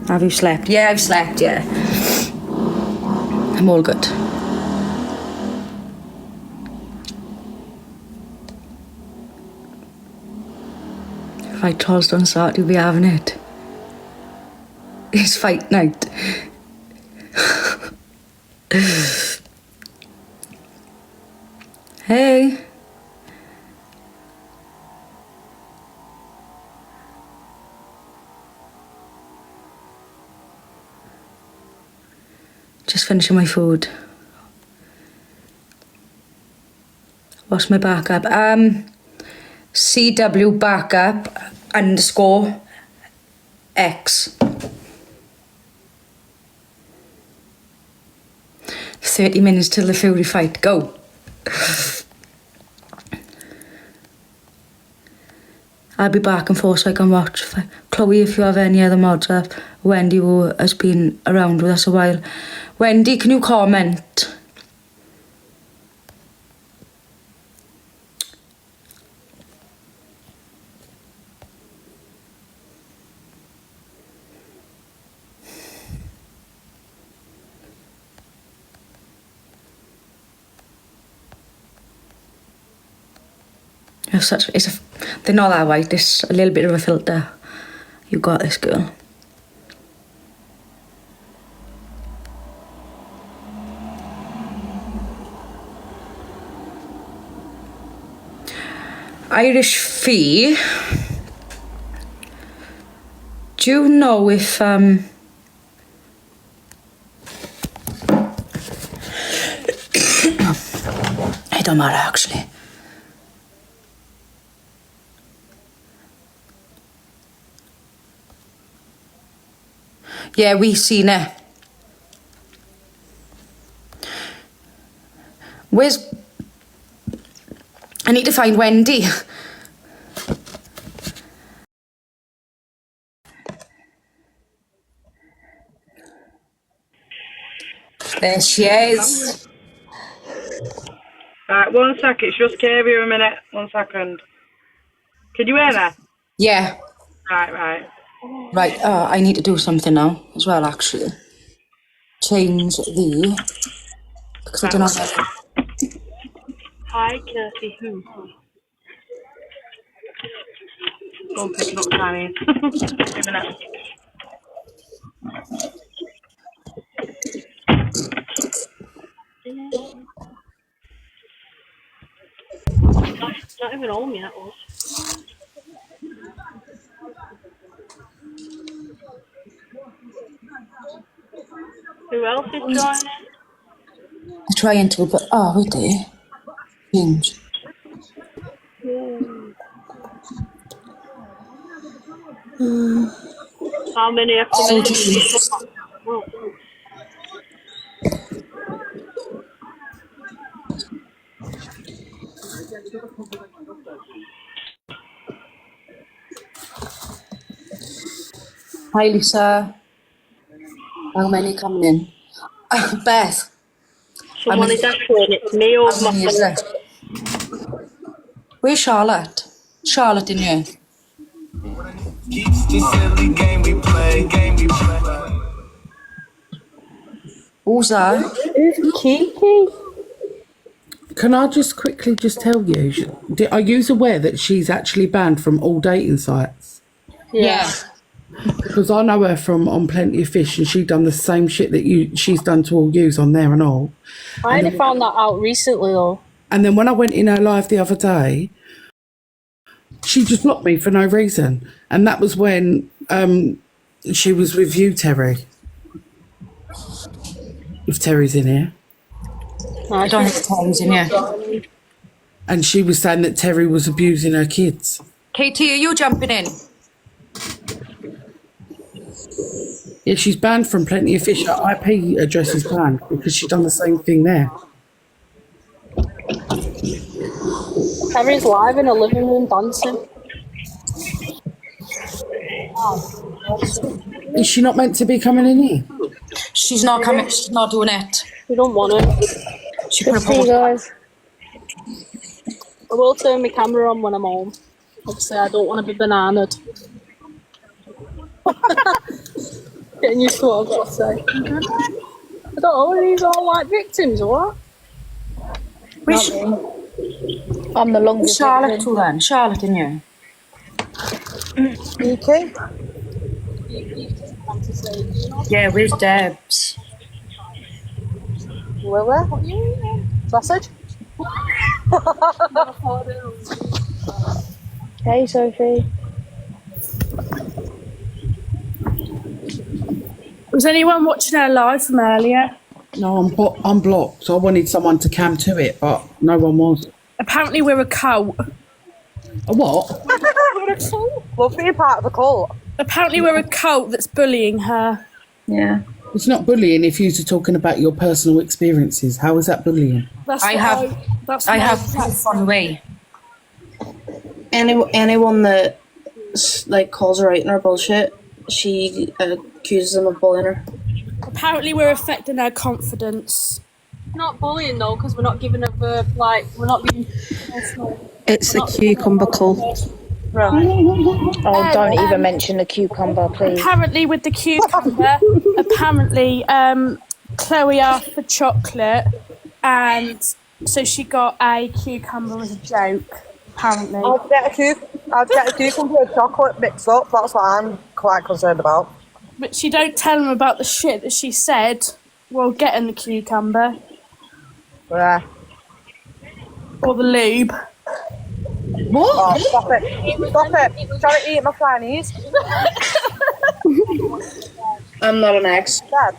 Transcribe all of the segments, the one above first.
Have you slept? Yeah, I've slept, yeah. I'm all good. Fight Charles on Saturday, we'll be having it. It's fight night. Hey. Just finishing my food. What's my backup? CW backup _ X. 30 minutes till the Fury fight. Go. I'll be back and forth so I can watch. Chloe, if you have any other mods up. Wendy, who has been around with us a while. Wendy, can you comment? They're not that white. There's a little bit of a filter. You got this, girl. Irish Fee. Do you know if it don't matter actually. Yeah, we seen it. I need to find Wendy. There she is. Right, 1 sec, it's just Kavia a minute. 1 second. Can you hear me? Yeah. Right. Right, I need to do something now as well, actually. Change the... Because I don't know... Hi, Kirsty. Who? Go and pick it up, Chinese. 2 minutes. Not even home yet, love. Who else is joining? I'm trying to, but... Oh, wait there. Change. How many are coming in? Hi, Lisa. How many coming in? Beth. Someone is asking, it's me or How many is there? Where's Charlotte? Charlotte in here. Who's that? Who's Kiki? Can I just quickly tell you, are you aware that she's actually banned from all dating sites? Yeah. Because I know her from On Plenty of Fish, and she done the same shit that she's done to all yous on there and all. I only found that out recently though. And then when I went in her live the other day, she just blocked me for no reason. And that was when she was with you, Terry. If Terry's in here. I don't think Terry's in here. And she was saying that Terry was abusing her kids. Katie, are you jumping in? Yeah, she's banned from Plenty of Fish. Her IP address is banned because she's done the same thing there. Terry's live in a living room dancing. Is she not meant to be coming in here? She's not coming. She's not doing it. We don't want it. She put a See you post. guys. I will turn my camera on when I'm home. Obviously, I don't want to be bananaed. getting used to what I've got to say. I don't know, are these all like victims or what? Which I'm the longest Charlotte victim. too then? Charlotte and you? UK? Yeah, where's Debs? Where? Sausage? Hey, Sophie. Was anyone watching our live from earlier? No, I'm blocked. So I wanted someone to cam to it, but no one was. Apparently we're a cult. A what? Love being part of a cult. Apparently we're a cult that's bullying her. Yeah. It's not bullying if you're talking about your personal experiences. How is that bullying? That's I what have- that's I what have proof on the way. Anyone that like calls her out in her bullshit, she accuses them of bullying her. Apparently we're affecting her confidence. Not bullying though, because we're not giving a verb, like, we're not being personal. It's the cucumber cult. Oh, don't even mention the cucumber, please. Apparently with the cucumber, apparently Chloe asked for chocolate, and so she got a cucumber as a joke, apparently. I'd get a cucumber and chocolate mixed up. That's what I'm quite concerned about. But she don't tell them about the shit that she said while getting the cucumber. Yeah. Or the lube. What? Oh, stop it. Stop it. Trying to eat my Chinese. I'm not an ex. Dad.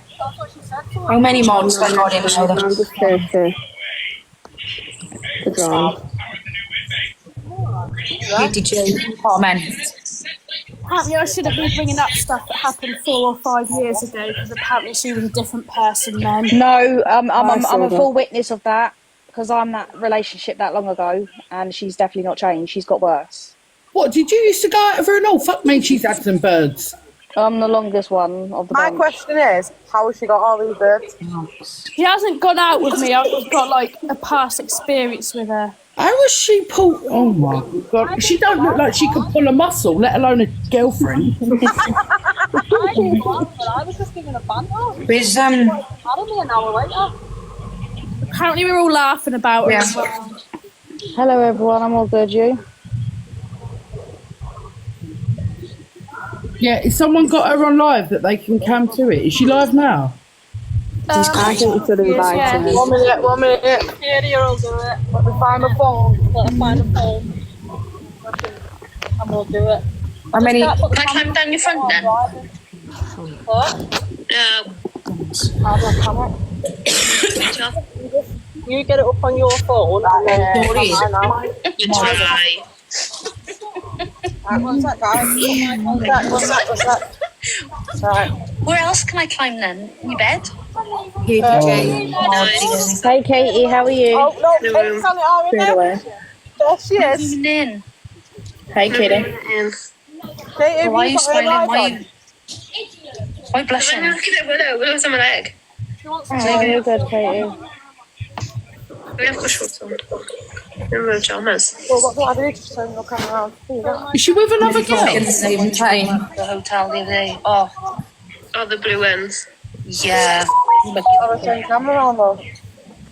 How many mods have I got in now? I'm just here to drown. DJ comment. Apparently I shouldn't be bringing up stuff that happened 4 or 5 years ago, because apparently she was a different person then. No, I'm saw a that. full witness of that, because I'm that relationship that long ago, and she's definitely not changed. She's got worse. What, did you used to go out of her and all? Fuck me, she's had some birds. I'm the longest one of the My bunch. question is, how has she got all these birds? She hasn't gone out with me, I've got like a past experience with her. How was she pulled? Oh my god, she don't look like she could pull a muscle, let alone a girlfriend. I was just giving a banter. Where's An hour later. Apparently we're all laughing about her. Yeah. As well. Hello everyone, I'm all good, you? Yeah, is someone got her on live that they can cam to it? Is she live now? I think we should invite her. 1 minute, 1 minute. Yeah, you'll do it. Let me find my phone. Let her find a phone. And we'll do it. how many? Can I climb down your front then? What? No. You get it up on your phone and then You try. What's that, guys? What's that? Right. Where else can I climb then? Your bed? DJ. Hey Katie, how are you? Oh, no, The Kate's on it already. Straight away. There she is. Moving in. Hey Katie. Katie, Why are you have got her smiling? light Why are on? you... Why blushing? I'm looking at Willow. Willow's on my leg. Oh, you're good, Katie. We have got shorts on. And real pajamas. Well, what do I do? Just turn your camera around. Is she with another girl? In the same time. The hotel the other day. Oh. Oh, the blue ones. Yeah. I'll turn camera on though.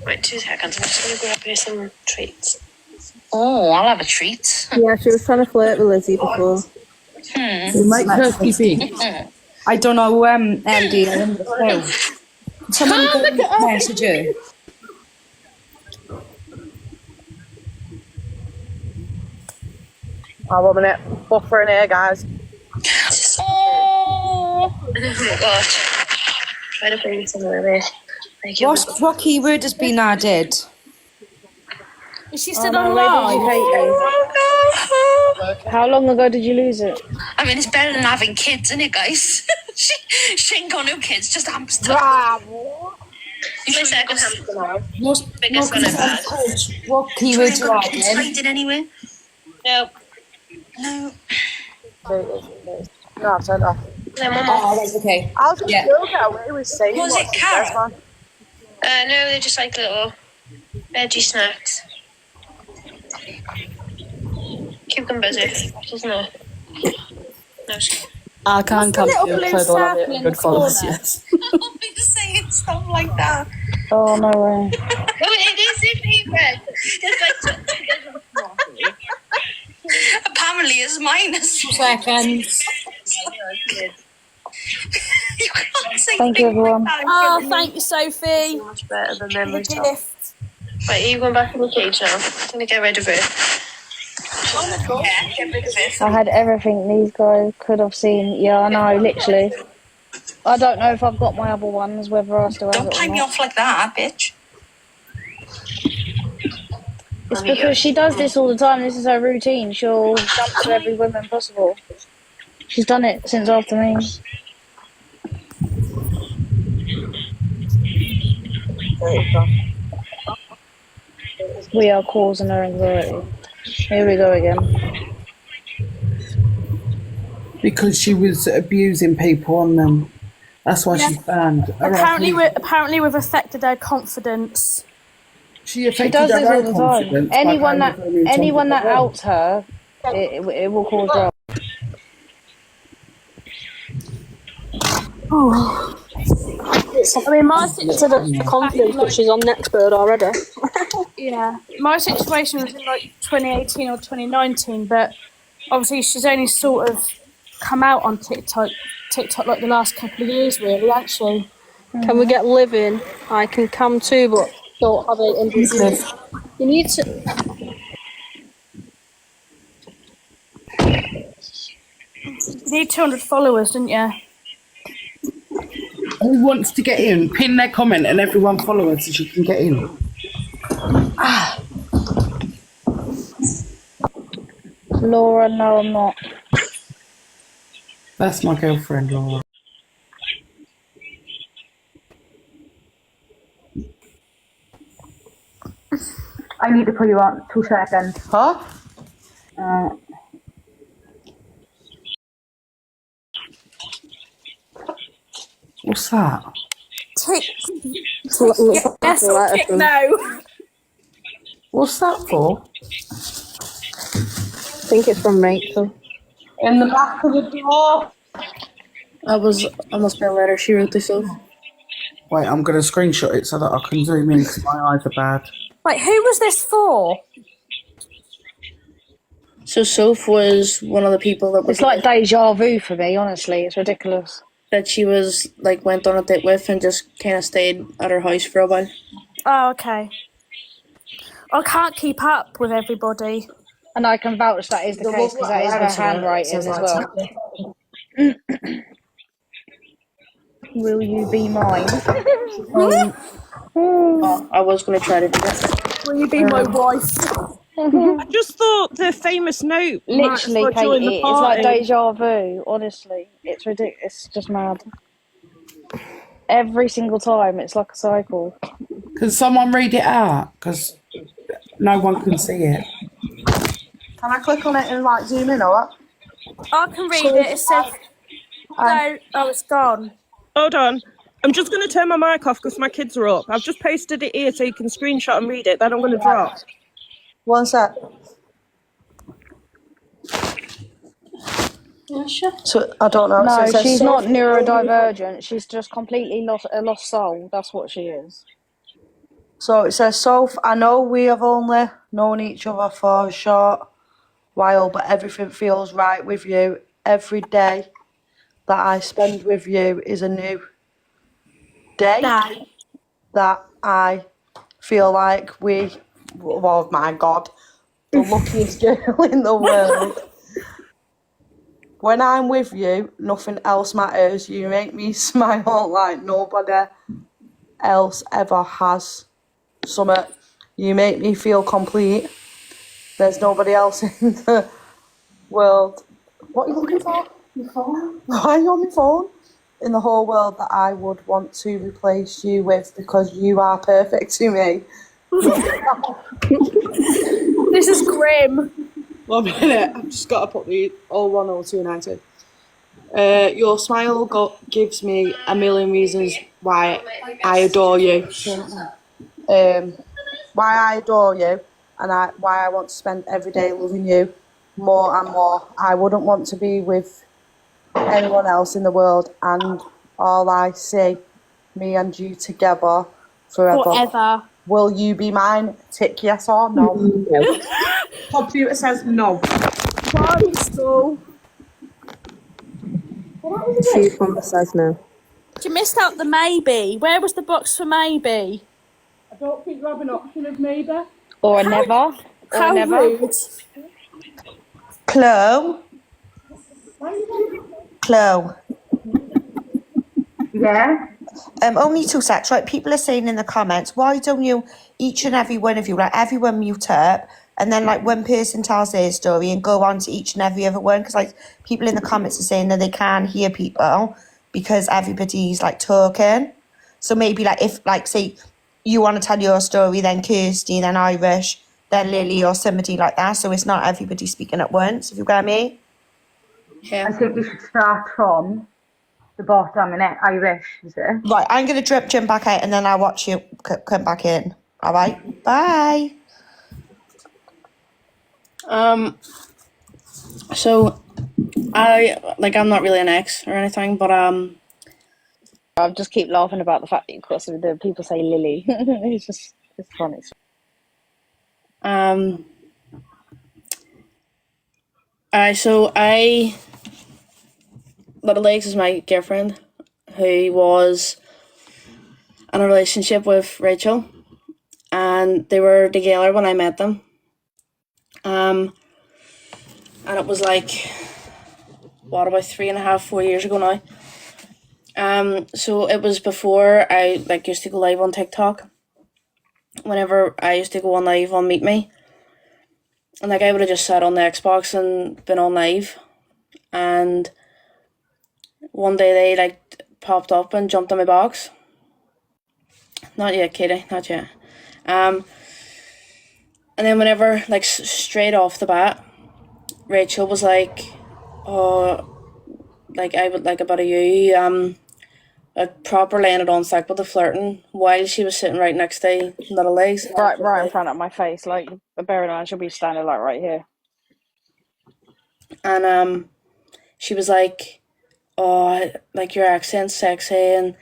Wait 2 seconds. I'm just going to go up here some treats. Oh, I'll have a treat. Yeah, she was trying to flirt with Lizzie before. You make Kirsty big. I don't know, Andy. I don't know. Someone could message her. Oh, 1 minute. Buffering here, guys. Oh my god. Try to bring somewhere there. Thank you. What keyword has been added? Is she still on live? How long ago did you lose it? I mean, it's better than having kids, isn't it, guys? she ain't got no kids, just hamster. You should second hamster now. Biggest one I've had. What keywords are It's added? finding anyway. No. No. No, I've turned off. No, one more. Oh, right, okay. How did Yeah. you get away with saying Was what it she carrot? says, man? No, they're just like little veggie snacks. Cucumbers, isn't it? No, I can't What's the come little to blue so I don't have circle in 800 the followers, corner? yes. Don't be saying stuff like that. Oh no way. No, it is in red. Apparently it's minus 2 seconds. You can't say Thank you, things like everyone. that. Oh, thank you, Sophie. So much better than The memory stuff. gift. Right, are you going back in the cage now? I'm going to get rid of it. Yeah, get rid of it. I had everything these guys could have seen. Yeah, I know, literally. I don't know if I've got my other ones, whether I still have Don't it or pipe me not. off like that, bitch. It's because she does this all the time. This is her routine. She'll jump to every woman possible. She's done it since after me. We are causing her anxiety. Here we go again. Because she was abusing people on them. That's why she's banned. Apparently, we've affected her confidence. She She affected does her this all own the time. confidence. by Anyone going that over and anyone that jumping the wall. outs her, it will cause drama. I mean, my It's a confidence, but she's on next bird already. yeah, my situation was in like 2018 or 2019, but obviously she's only sort of come out on TikTok like the last couple of years, really, actually. Can we get living? I can come too, but don't have 800 views. You need to. You need 200 followers, didn't you? Who wants to get in? Pin their comment and everyone follow her so she can get in. Laura, no, I'm not. That's my girlfriend, Laura. I need to put you on 2 seconds. Huh? What's that? Yes or tick no. What's that for? I think it's from Rachel. In the back of the door. I must be a letter she wrote this off. Wait, I'm going to screenshot it so that I can zoom in because my eyes are bad. Wait, who was this for? So Soph was one of the people that was It's like deja vu for me, honestly. It's ridiculous. that she was like went on a date with and just kind of stayed at her house for a while. Oh, okay. I can't keep up with everybody. And I can vouch that is the case because that is her handwriting as well. Will you be mine? Oh, I was going to try to do that. Will you be my wife? I just thought the famous note. Literally, Katie, it's like deja vu. Honestly, it's ridiculous. It's just mad. Every single time, it's like a cycle. Can someone read it out? Because no one can see it. Can I click on it and like zoom in or what? I can read it. It says no. Oh, it's gone. Hold on. I'm just going to turn my mic off because my kids are up. I've just posted it here so you can screenshot and read it. Then I'm going to drop. One sec. So I don't know. No, so she's not neurodivergent. She's just completely a lost soul. That's what she is. So it says, Soph, I know we have only known each other for a short while, but everything feels right with you. Every day that I spend with you is a new day that I feel like oh my God, the luckiest girl in the world. When I'm with you, nothing else matters. You make me smile like nobody else ever has. Summit, you make me feel complete. There's nobody else in the world. What are you looking for? Your phone? Why are you on my phone? In the whole world that I would want to replace you with because you are perfect to me. This is grim. 1 minute, I've just got to put the 010292. Your smile gives me a million reasons why I adore you. Why I adore you and why I want to spend every day loving you more and more. I wouldn't want to be with anyone else in the world, and all I see, me and you together forever. Forever. Will you be mine? Tick yes or no. No. Computer says no. Primary school. Cucumber says no. You missed out the maybe. Where was the box for maybe? I don't think you have an option of maybe. Or never. Or How never. rude. Chloe. Chloe. Yeah. Only 2 secs, right? People are saying in the comments, why don't you, each and every one of you, like everyone mute up, and then like one person tells their story and go on to each and every other one, because like people in the comments are saying that they can't hear people because everybody's like talking. So maybe like if like say you want to tell your story, then Kirsty, then Irish, then Lily or somebody like that, so it's not everybody speaking at once, if you get me. I think we should start from the bottom, innit? Irish, is it? Right, I'm going to jump back out and then I'll watch you come back in. All right, bye. So I'm not really an ex or anything, but I just keep laughing about the fact that, of course, the people say Lily. it's funny. Little Legs is my girlfriend, who was in a relationship with Rachel, and they were together when I met them. And it was like, about 3.5, 4 years ago now. So it was before I used to go live on TikTok. Whenever I used to go on live on Meet Me, and I would have just sat on the Xbox and been on live, and one day they popped up and jumped on my box. Not yet, Katie, not yet. And then whenever straight off the bat, Rachel was like, "Oh, I would like a bit of you." Proper laying it on thick with the flirting while she was sitting right next to Little Legs. Right in front of my face. Like, bear in mind, she'll be standing like right here. And she was like, "Oh, your accent's sexy," and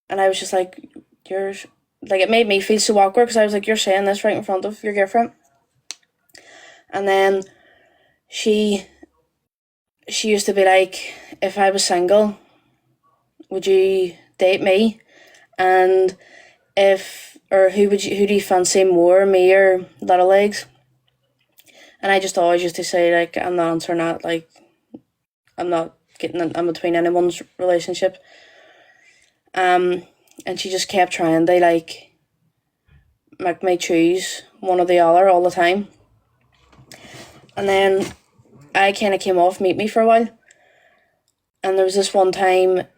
I was just like, "You're," it made me feel so awkward, because I was like, "You're saying this right in front of your girlfriend." And then she used to be like, if I was single, would you date me? And who do you fancy more, me or Little Legs? And I just always used to say, I'm not answering that, I'm not getting in between anyone's relationship. And she just kept trying to make me choose one or the other all the time. And then I kind of came off Meet Me for a while, and there was this one time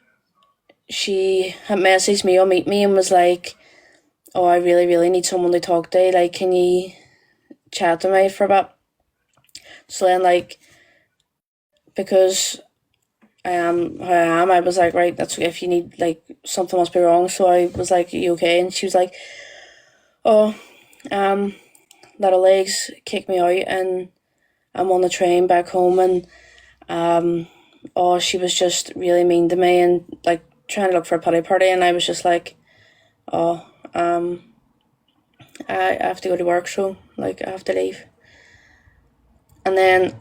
she had messaged me on Meet Me and was like, "Oh, I really, really need someone to talk to. Can you chat to me for a bit?" So then, because I am who I am, I was like, "Right, that's okay. If you need, something must be wrong." So I was like, "Are you okay?" And she was like, "Oh, Little Legs kicked me out, and I'm on the train back home, and she was just really mean to me, and trying to look for a pity party." And I was just like, "Oh, I have to go to work, so I have to leave." And then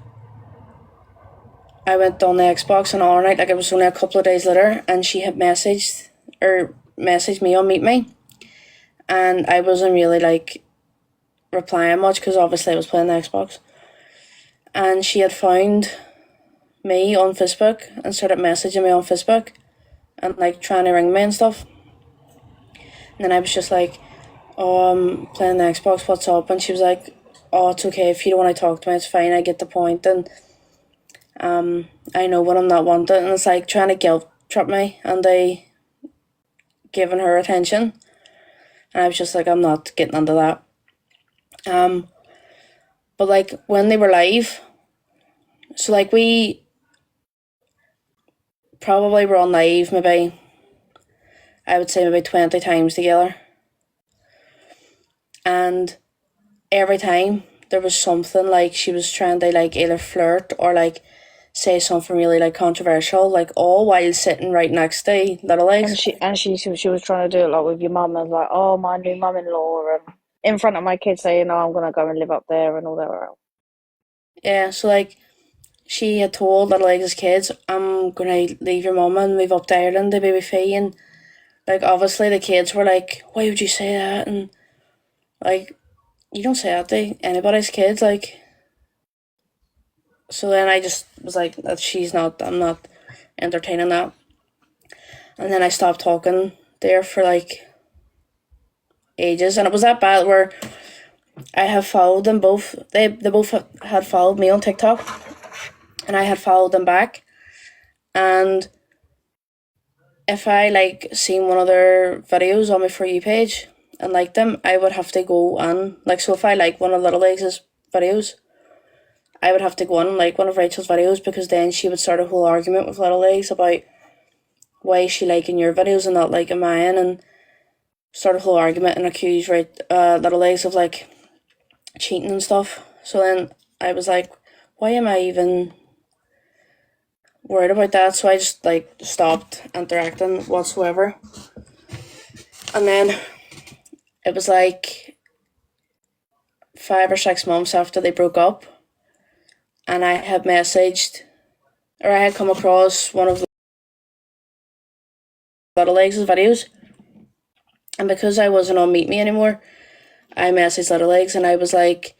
I went on the Xbox and all night, it was only a couple of days later, and she had messaged me on Meet Me, and I wasn't really replying much, because obviously I was playing the Xbox. And she had found me on Facebook and started messaging me on Facebook and trying to ring me and stuff. And then I was just like, "Oh, I'm playing the Xbox, what's up?" And she was like, "Oh, it's okay, if you don't want to talk to me, it's fine, I get the point, and I know when I'm not wanted." And it's trying to guilt trip me and giving her attention. And I was just like, I'm not getting into that. But when they were live, so we probably were on live maybe, I would say maybe 20 times together. And every time there was something she was trying to either flirt or say something really like controversial, like all while sitting right next to Little Legs. And she was trying to do it like with your mum and like, oh, my new mum-in-law, and in front of my kids saying, oh, I'm gonna go and live up there and all that. Yeah, so like she had told Little Legs' kids, I'm gonna leave your mum and move up to Ireland to be with Fee, and like obviously the kids were like, why would you say that? And like, you don't say that to anybody's kids, like. So then I just was like, I'm not entertaining that. And then I stopped talking there for like ages, and it was that bad where I have followed them both. They both had followed me on TikTok, and I had followed them back. And if I like seen one of their videos on my For You page and liked them, I would have to go on, like, so if I like one of Little Legs' videos, I would have to go on and like one of Rachel's videos, because then she would start a whole argument with Little Legs about why is she liking your videos and not liking mine, and start a whole argument and accuse Little Legs of like cheating and stuff. So then I was like, why am I even worried about that? So I just like stopped interacting whatsoever. And then it was like 5 or 6 months after they broke up, and I had come across one of Little Legs' videos, and because I wasn't on Meet Me anymore, I messaged Little Legs and I was like,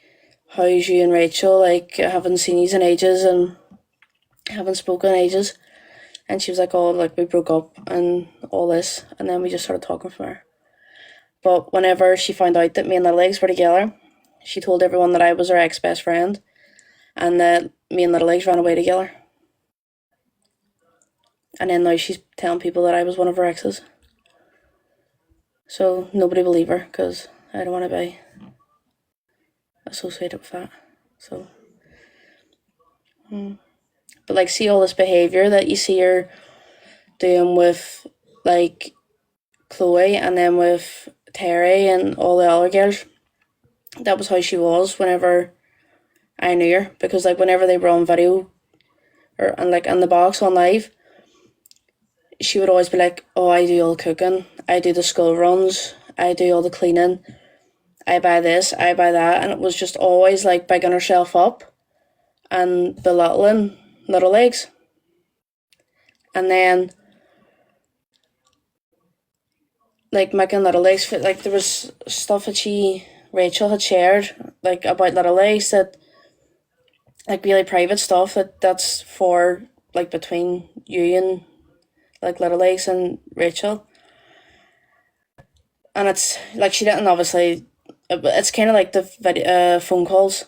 how's you and Rachel? Like, I haven't seen you in ages and haven't spoken in ages. And she was like, oh, like, we broke up and all this. And then we just started talking from there. But whenever she found out that me and Little Legs were together, she told everyone that I was her ex-best friend and that me and Little Legs ran away together. And then now she's telling people that I was one of her exes. So nobody believe her, because I don't want to be associated with that. So, but like, see all this behaviour that you see her doing with like Chloe and then with Terry and all the other girls. That was how she was whenever I knew her, because like whenever they were on video and like in the box on live, she would always be like, oh, I do all the cooking, I do the school runs, I do all the cleaning, I buy this, I buy that. And it was just always like bigging herself up and belittling Little Legs. And then like making Little Legs fit, like there was stuff that Rachel had shared like about Little Legs, that like really private stuff that's for like between you and like Little Legs and Rachel. And it's like, she didn't obviously, it's kind of like the phone calls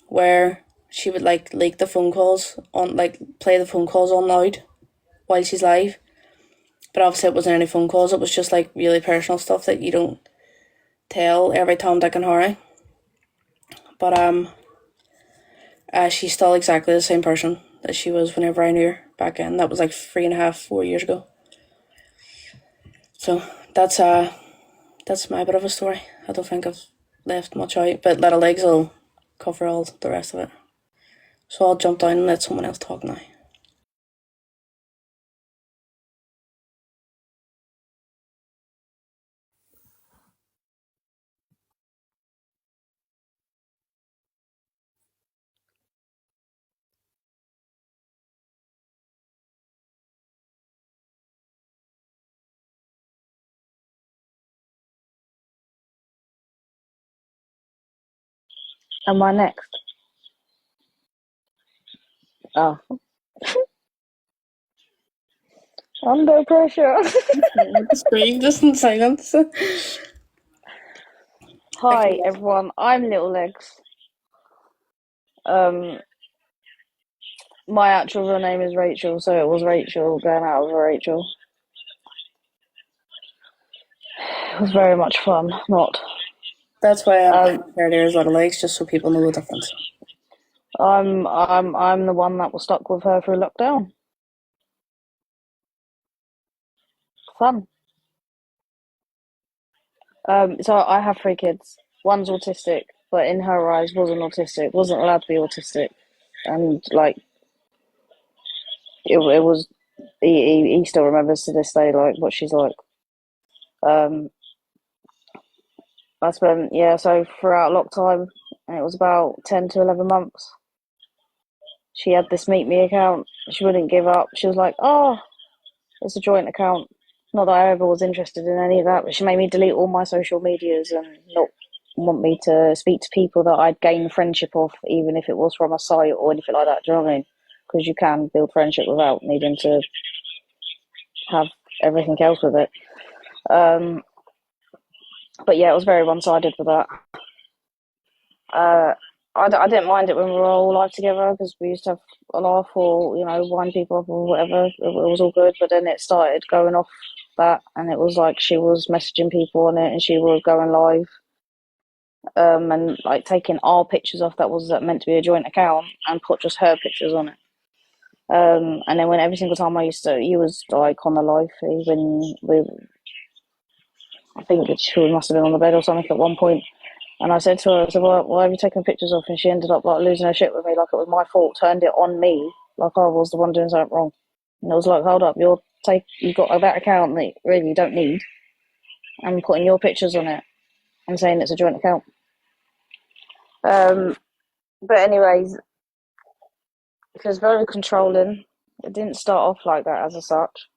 where she would like leak the phone calls on, like play the phone calls on loud while she's live. But obviously it wasn't any phone calls, it was just like really personal stuff that you don't tell every Tom, Dick and Harry. But she's still exactly the same person that she was whenever I knew her back then. That was like 3.5, 4 years ago. So that's my bit of a story. I don't think I've left much out, but Little Legs will cover all the rest of it. So I'll jump down and let someone else talk now. Am I next? Oh. Under pressure. Scream just in silence. Hi everyone, I'm Little Legs. My actual real name is Rachel, so it was Rachel going out with Rachel. It was very much fun, not. That's why I'm there as Little Legs, just so people know the difference. I'm the one that was stuck with her through lockdown. Fun. So I have 3 kids. One's autistic, but in her eyes wasn't autistic, wasn't allowed to be autistic. And like, it was. He still remembers to this day like what she's like. I spent so throughout lockdown, and it was about 10 to 11 months. She had this Meet Me account. She wouldn't give up. She was like, "Oh, it's a joint account." Not that I ever was interested in any of that, but she made me delete all my social medias and not want me to speak to people that I'd gained friendship of, even if it was from a site or anything like that. Do you know what I mean? Because you can build friendship without needing to have everything else with it. But yeah, it was very one-sided with that. I didn't mind it when we were all live together because we used to have a laugh or, wind people up or whatever. It was all good, but then it started going off that, and it was like she was messaging people on it and she was going live and like taking our pictures off that was meant to be a joint account and put just her pictures on it. And then when every single time you was like on the live, even I think she must have been on the bed or something at one point. And I said to her, why have you taken pictures off? And she ended up like losing her shit with me, like it was my fault, turned it on me, like I was the one doing something wrong. And I was like, hold up, you've got that account that really you don't need, and putting your pictures on it and saying it's a joint account. But anyways, it was very controlling. It didn't start off like that as such.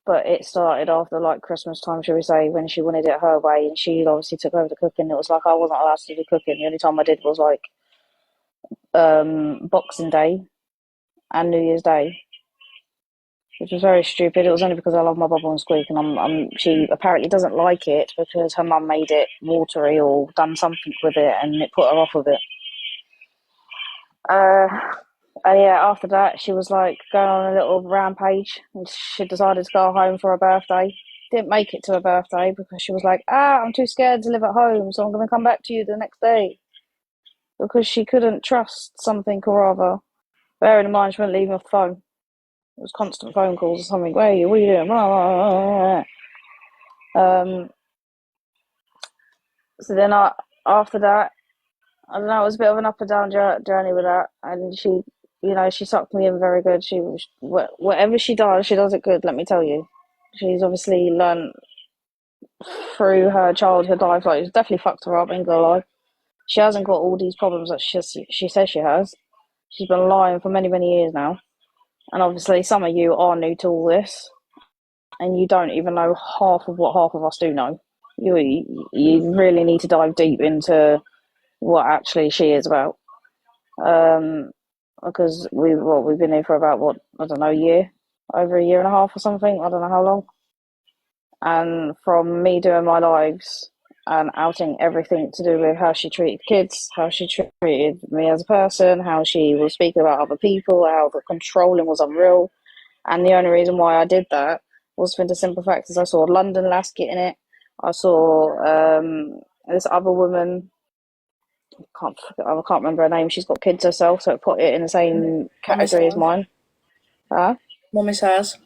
But it started after like Christmas time, shall we say, when she wanted it her way, and she obviously took over the cooking. It was like I wasn't allowed to do cooking. The only time I did was like Boxing Day and New Year's Day, which was very stupid. It was only because I love my bubble and squeak, and she apparently doesn't like it because her mum made it watery or done something with it, and it put her off with it. And yeah, after that, she was like going on a little rampage, and she decided to go home for her birthday. Didn't make it to her birthday because she was like, I'm too scared to live at home, so I'm going to come back to you the next day. Because she couldn't trust something or other. Bearing in mind, she wouldn't leave me off the phone. It was constant phone calls or something. Where are you? What are you doing? So then after that, I don't know, it was a bit of an up and down journey with that. And she, she sucked me in very good. Whatever she does it good, let me tell you. She's obviously learned through her childhood life, like, it's definitely fucked her up, ain't gonna lie. She hasn't got all these problems that she says she has. She's been lying for many, many years now. And obviously some of you are new to all this, and you don't even know half of what half of us do know. You really need to dive deep into what actually she is about. Because we've been here for about, a year, over a year and a half or something, I don't know how long. And from me doing my lives and outing everything to do with how she treated kids, how she treated me as a person, how she was speaking about other people, how the controlling was unreal. And the only reason why I did that was for the simple fact is I saw London Lass getting it. I saw this other woman, I can't remember her name, she's got kids herself, so it put it in the same category as mine. Mummy says.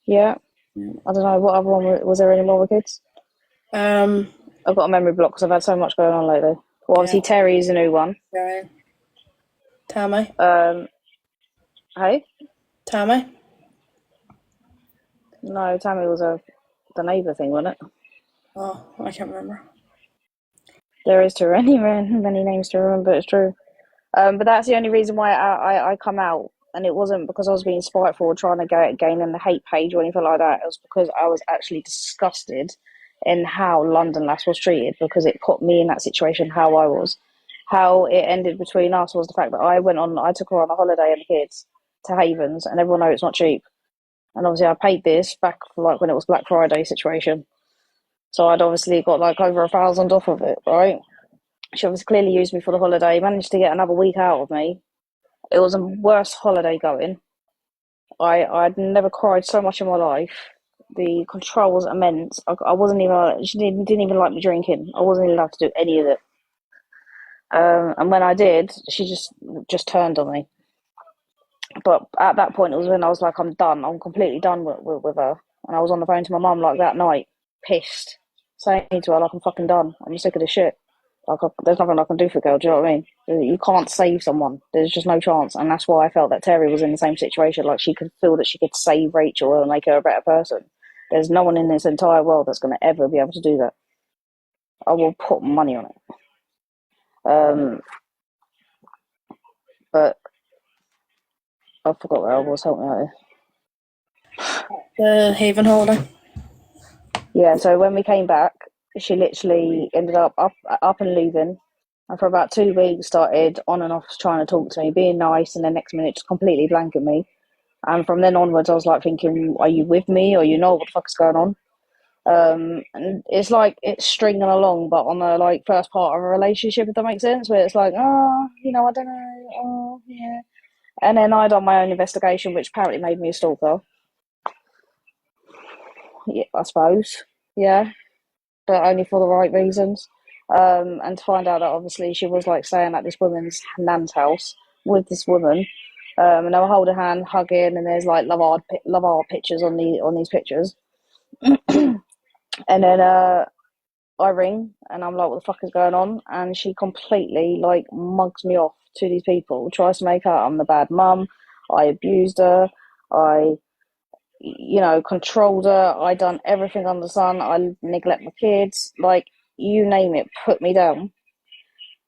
Yeah. I don't know, what other one, was there any more with kids? I've got a memory block because I've had so much going on lately. Well, obviously Terry's a new one. Right. Tammy. Hey? Tammy? No, Tammy was the neighbour thing, wasn't it? Oh, I can't remember. There is too many names to remember, it's true. But that's the only reason why I come out, and it wasn't because I was being spiteful or trying to gain in the hate page or anything like that. It was because I was actually disgusted in how London Lass was treated, because it put me in that situation how I was. How it ended between us was the fact that I took her on a holiday and the kids to Havens, and everyone knows it's not cheap. And obviously I paid this back for like when it was Black Friday situation. So I'd obviously got like over 1,000 off of it, right? She obviously clearly used me for the holiday, managed to get another week out of me. It was a worse holiday going. I'd never cried so much in my life. The control was immense. I wasn't even, she didn't even like me drinking. I wasn't allowed to do any of it. And when I did, she just turned on me. But at that point, it was when I was like, I'm done. I'm completely done with her. And I was on the phone to my mum like that night, pissed, saying to her like, I'm fucking done. I'm sick of this shit. There's nothing I can do for a girl. Do you know what I mean? You can't save someone. There's just no chance, and that's why I felt that Terry was in the same situation. Like, she could feel that she could save Rachel and make her a better person. There's no one in this entire world that's going to ever be able to do that. I will put money on it. But I forgot where I was. Help me out here. The Haven holiday. Yeah, so when we came back, she literally ended up and leaving. And for about 2 weeks, started on and off trying to talk to me, being nice, and then next minute just completely blanking me. And from then onwards, I was like thinking, are you with me, or you know what the fuck is going on? And it's like it's stringing along, but on the like first part of a relationship, if that makes sense, where it's like, oh, you know, I don't know, oh, yeah. And then I done my own investigation, which apparently made me a stalker. Yeah, I suppose, yeah, but only for the right reasons. And to find out that obviously she was like staying at this woman's nan's house with this woman, and they were holding hand, hugging, and there's like love art pictures on these pictures. And then I ring and I'm like, what the fuck is going on? And she completely like mugs me off to these people, tries to make out I'm the bad mum. I abused her. I, you know, controlled her. I done everything under the sun. I neglect my kids. Like, you name it, put me down.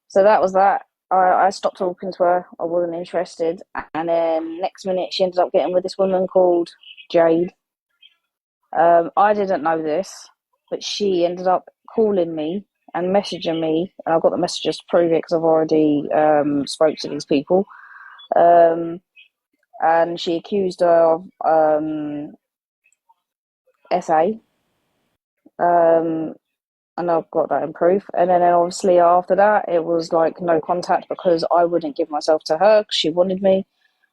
So that was that. I stopped talking to her. I wasn't interested. And then next minute she ended up getting with this woman called Jade. I didn't know this, but she ended up calling me and messaging me, and I've got the messages to prove it because I've already spoke to these people. And she accused her of SA. And I've got that in proof. And then obviously after that, it was like no contact because I wouldn't give myself to her because she wanted me.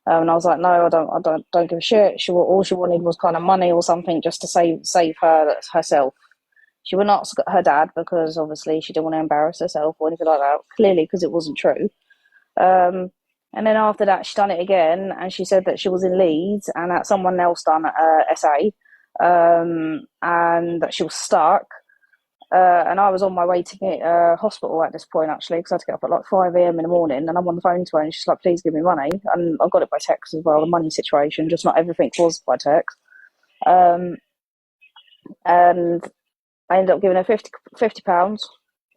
And I was like, no, I don't give a shit. All she wanted was kind of money or something just to save her herself. She would not ask her dad because obviously she didn't want to embarrass herself or anything like that. Clearly, because it wasn't true. And then after that, she done it again, and she said that she was in Leeds and that someone else done SA, and that she was stuck. And I was on my way to hospital at this point, actually, because I had to get up at like 5 a.m. in the morning, and I'm on the phone to her, and she's like, please give me money. And I got it by text as well, the money situation, just not everything was by text. And I ended up giving her £50,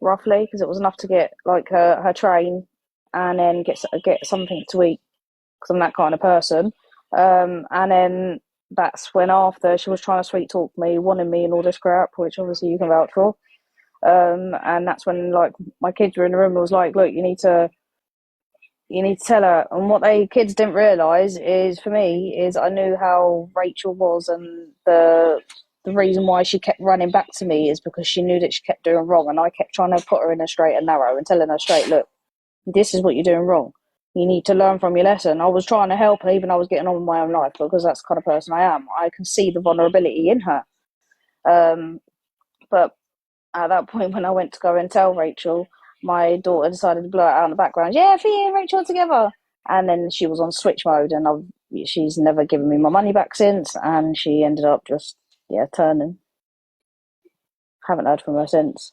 roughly, because it was enough to get like her train and then get something to eat, because I'm that kind of person. And then that's when after she was trying to sweet talk me, wanting me and all this crap, which obviously you can vouch for. And that's when like my kids were in the room. I was like, look, you need to tell her. And what kids didn't realise is, for me, is I knew how Rachel was, and the reason why she kept running back to me is because she knew that she kept doing wrong, and I kept trying to put her in a straight and narrow and telling her straight, look, this is what you're doing wrong. You need to learn from your lesson. I was trying to help her, even though I was getting on with my own life, because that's the kind of person I am. I can see the vulnerability in her. But at that point, when I went to go and tell Rachel, my daughter decided to blow it out in the background. Yeah, Fia and Rachel together. And then she was on switch mode, and she's never given me my money back since. And she ended up just, turning. Haven't heard from her since.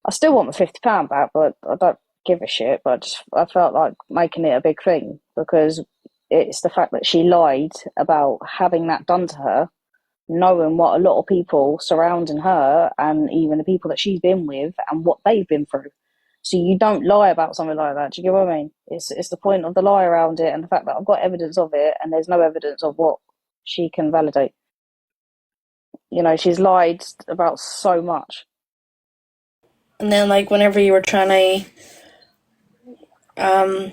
I still want my £50 back, but I don't give a shit. But I felt like making it a big thing, because it's the fact that she lied about having that done to her, knowing what a lot of people surrounding her and even the people that she's been with and what they've been through. So you don't lie about something like that. Do you get what I mean? It's the point of the lie around it, and the fact that I've got evidence of it and there's no evidence of what she can validate. You know, she's lied about so much. And then, like, whenever you were trying to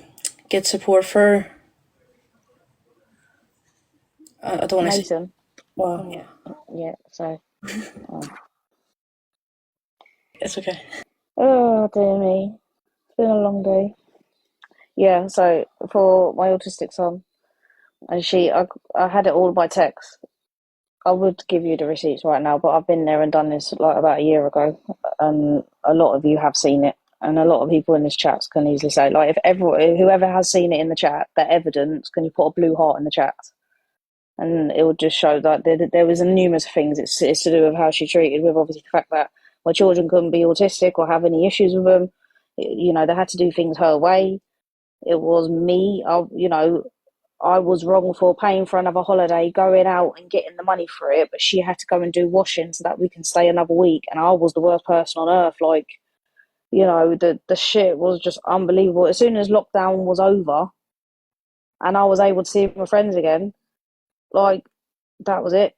get support for, I don't want to say. Well, yeah. So, it's okay. Oh dear me, it's been a long day. Yeah. So for my autistic son, and I had it all by text. I would give you the receipts right now, but I've been there and done this like about a year ago, and a lot of you have seen it, and a lot of people in this chat can easily say, like, whoever has seen it in the chat, the evidence, can you put a blue heart in the chat? And it would just show that there was numerous things. It's to do with how she treated with, obviously, the fact that my children couldn't be autistic or have any issues with them. You know, they had to do things her way. It was me. I was wrong for paying for another holiday, going out and getting the money for it, but she had to go and do washing so that we can stay another week. And I was the worst person on earth. Like, you know, the shit was just unbelievable. As soon as lockdown was over and I was able to see my friends again, like, that was it.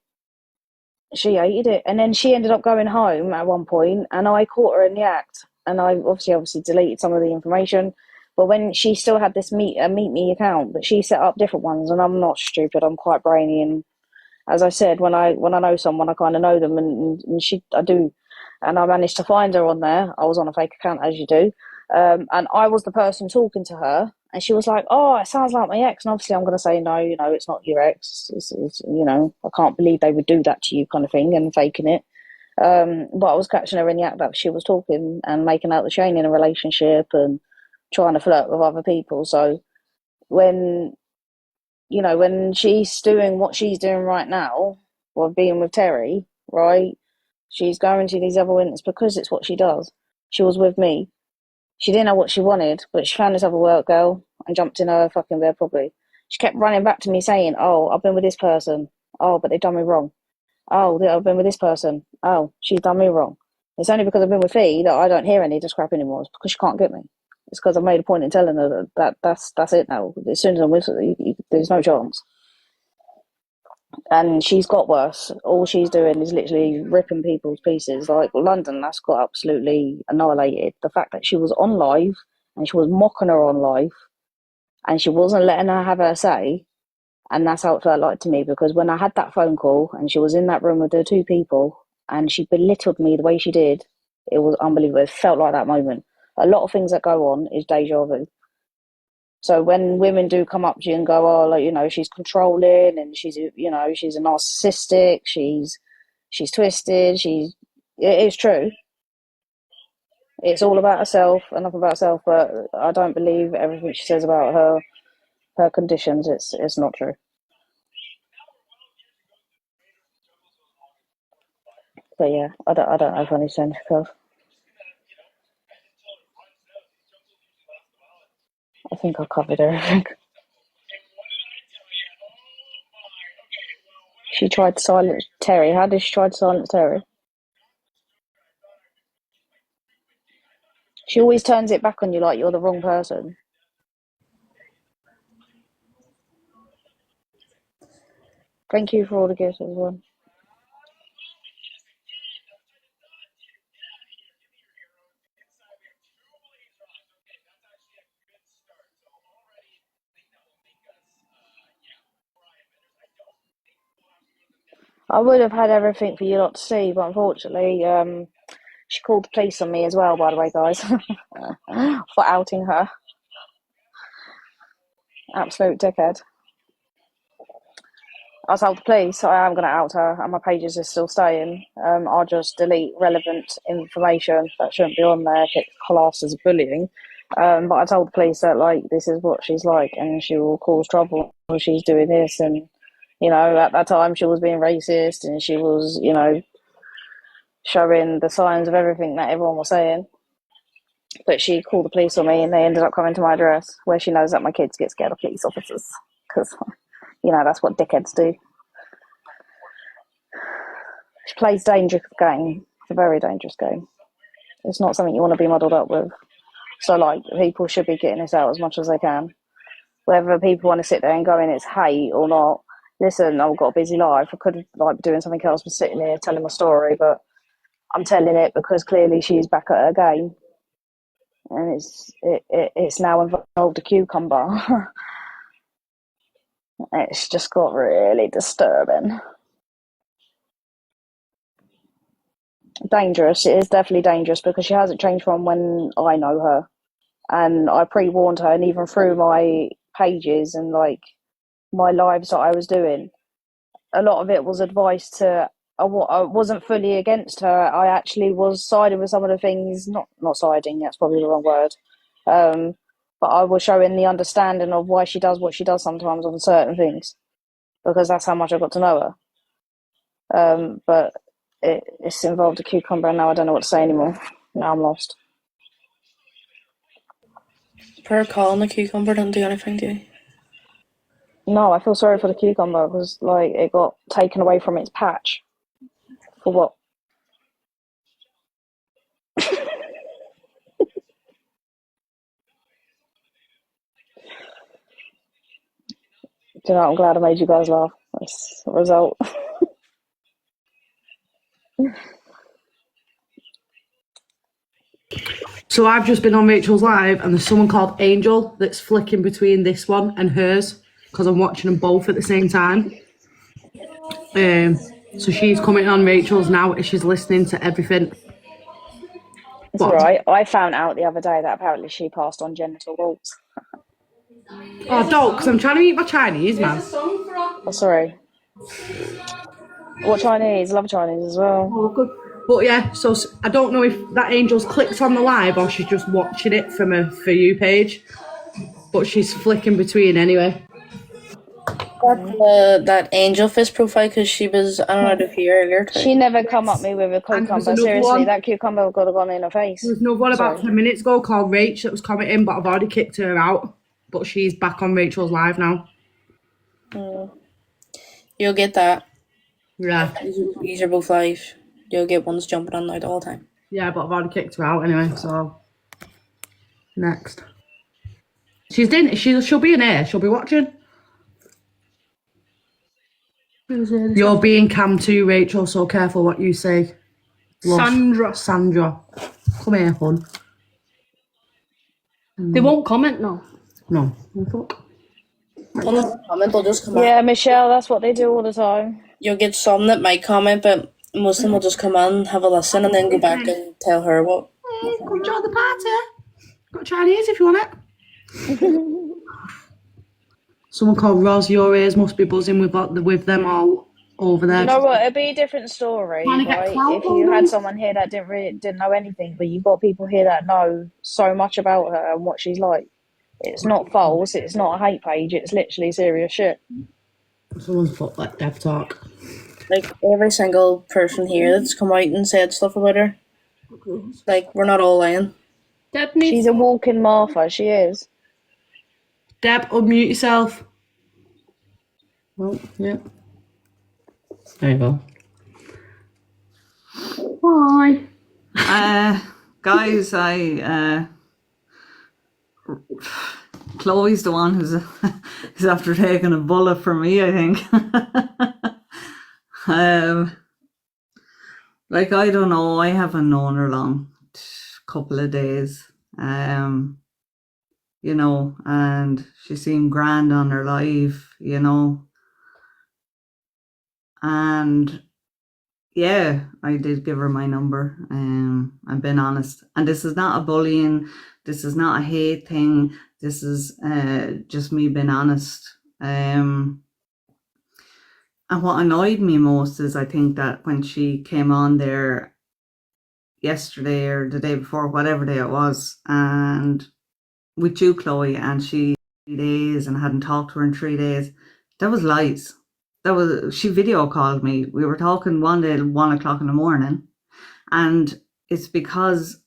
She hated it. And then she ended up going home at one point and I caught her in the act. And I obviously deleted some of the information. But when she still had this Meet Me account, but she set up different ones, and I'm not stupid, I'm quite brainy, and as I said, when I know someone, I kind of know them, and I do, and I managed to find her on there. I was on a fake account, as you do, and I was the person talking to her, and she was like, "Oh, it sounds like my ex," and obviously I'm going to say no, you know, it's not your ex. It's, you know, I can't believe they would do that to you, kind of thing, and faking it. But I was catching her in the act that she was talking and making out that she ain't in a relationship and trying to flirt with other people. So when she's doing what she's doing right now, or being with Terry, right? She's going to these other women because it's what she does. She was with me. She didn't know what she wanted, but she found this other work girl and jumped in her fucking bed probably. She kept running back to me saying, "Oh, I've been with this person. Oh, but they've done me wrong. Oh, I've been with this person. Oh, she's done me wrong." It's only because I've been with Fee that I don't hear any of this crap anymore. It's because she can't get me. It's because I've made a point in telling her that's it now. As soon as I'm with her, there's no chance. And she's got worse. All she's doing is literally ripping people's pieces. Like London, that's got absolutely annihilated. The fact that she was on live and she was mocking her on live and she wasn't letting her have her say. And that's how it felt like to me, because when I had that phone call and she was in that room with the two people and she belittled me the way she did, it was unbelievable. It felt like that moment. A lot of things that go on is deja vu. So when women do come up to you and go, "Oh, like, you know, she's controlling and she's, you know, she's a narcissistic, she's twisted, it is true. It's all about herself and nothing about herself, but I don't believe everything she says about her conditions. It's not true." But yeah, I don't know if I need to say anything else. I think I covered everything. She tried to silence Terry. How did she try to silence Terry? She always turns it back on you like you're the wrong person. Thank you for all the gifts, everyone. I would have had everything for you lot to see, but unfortunately, she called the police on me as well, by the way, guys, for outing her. Absolute dickhead. I told the police I am going to out her, and my pages are still staying. I'll just delete relevant information that shouldn't be on there if it's classed as bullying. But I told the police that, like, this is what she's like, and she will cause trouble when she's doing this. And, you know, at that time she was being racist, and she was, you know, showing the signs of everything that everyone was saying. But she called the police on me, and they ended up coming to my address, where she knows that my kids get scared of police officers, because, you know, that's what dickheads do. She plays dangerous game. It's a very dangerous game. It's not something you want to be muddled up with. So, like, people should be getting this out as much as they can. Whether people want to sit there and go in it's hate or not, listen, I've got a busy life. I could, like, be doing something else, but sitting here telling my story, but I'm telling it because clearly she's back at her game. And it's now involved a cucumber. It's just got really disturbing. Dangerous. It is definitely dangerous because she hasn't changed from when I know her. And I pre-warned her, and even through my pages and, like, my lives that I was doing, a lot of it was advice to... I wasn't fully against her. I actually was siding with some of the things. Not siding, that's probably the wrong word. But I was showing the understanding of why she does what she does sometimes on certain things, because that's how much I got to know her. But it's involved a cucumber, and now I don't know what to say anymore. Now I'm lost. Per call and the cucumber didn't do anything to you. No, I feel sorry for the cucumber because like it got taken away from its patch. For what? Do you know, I'm glad I made you guys laugh. That's the result. So I've just been on Rachel's live and there's someone called Angel that's flicking between this one and hers because I'm watching them both at the same time. So she's coming on Rachel's now and she's listening to everything. It's alright. I found out the other day that apparently she passed on genital warts. Oh, don't, because I'm trying to eat my Chinese, man. Oh, sorry. What Chinese? I love Chinese as well. Oh, good. But yeah, so I don't know if that Angel's clicked on the live or she's just watching it from a For You page. But she's flicking between anyway. That Angel Fist profile, because she was, I don't know if you earlier. She never come at me with a cucumber. Seriously, that cucumber could have gone in her face. There was another one about 10 minutes ago called Rach that was commenting, but I've already kicked her out. But she's back on Rachel's live now. You'll get that. Yeah. These are both live. You'll get ones jumping on now the whole time. Yeah, but I've already kicked her out anyway, so. Next. She'll be in here. She'll be watching. You're being cam too, Rachel, so careful what you say. Love. Sandra. Come here, hon. They won't comment now. No. Comment, they'll just come Yeah, Michelle, that's what they do all the time. You'll get some that might comment, but most of them will just come on, have a listen, and then go back and tell her what. Come join the party. Got Chinese if you want it. Someone called Roz, your ears must be buzzing with them all over there. You know what? It'd be a different story, right? If you had someone here that didn't know anything, but you've got people here that know so much about her and what she's like. It's not false. It's not a hate page. It's literally serious shit. Someone's put like dev talk. Like every single person here that's come out and said stuff about her. Like we're not all lying. She's a walking Martha. She is. Deb, unmute yourself. Oh, yeah. There you go. Hi. Guys, Chloe's the one who's after taking a bullet for me, I think. Like, I don't know, I haven't known her long, couple of days. You know, and she seemed grand on her live, you know. And yeah, I did give her my number. I've been honest. And this is not a bullying, this is not a hate thing. This is just me being honest. And what annoyed me most is I think that when she came on there yesterday or the day before, whatever day it was, and with you, Chloe, and she 3 days and hadn't talked to her in 3 days, that was lies. She video called me. We were talking one day at 1 o'clock in the morning, and it's because,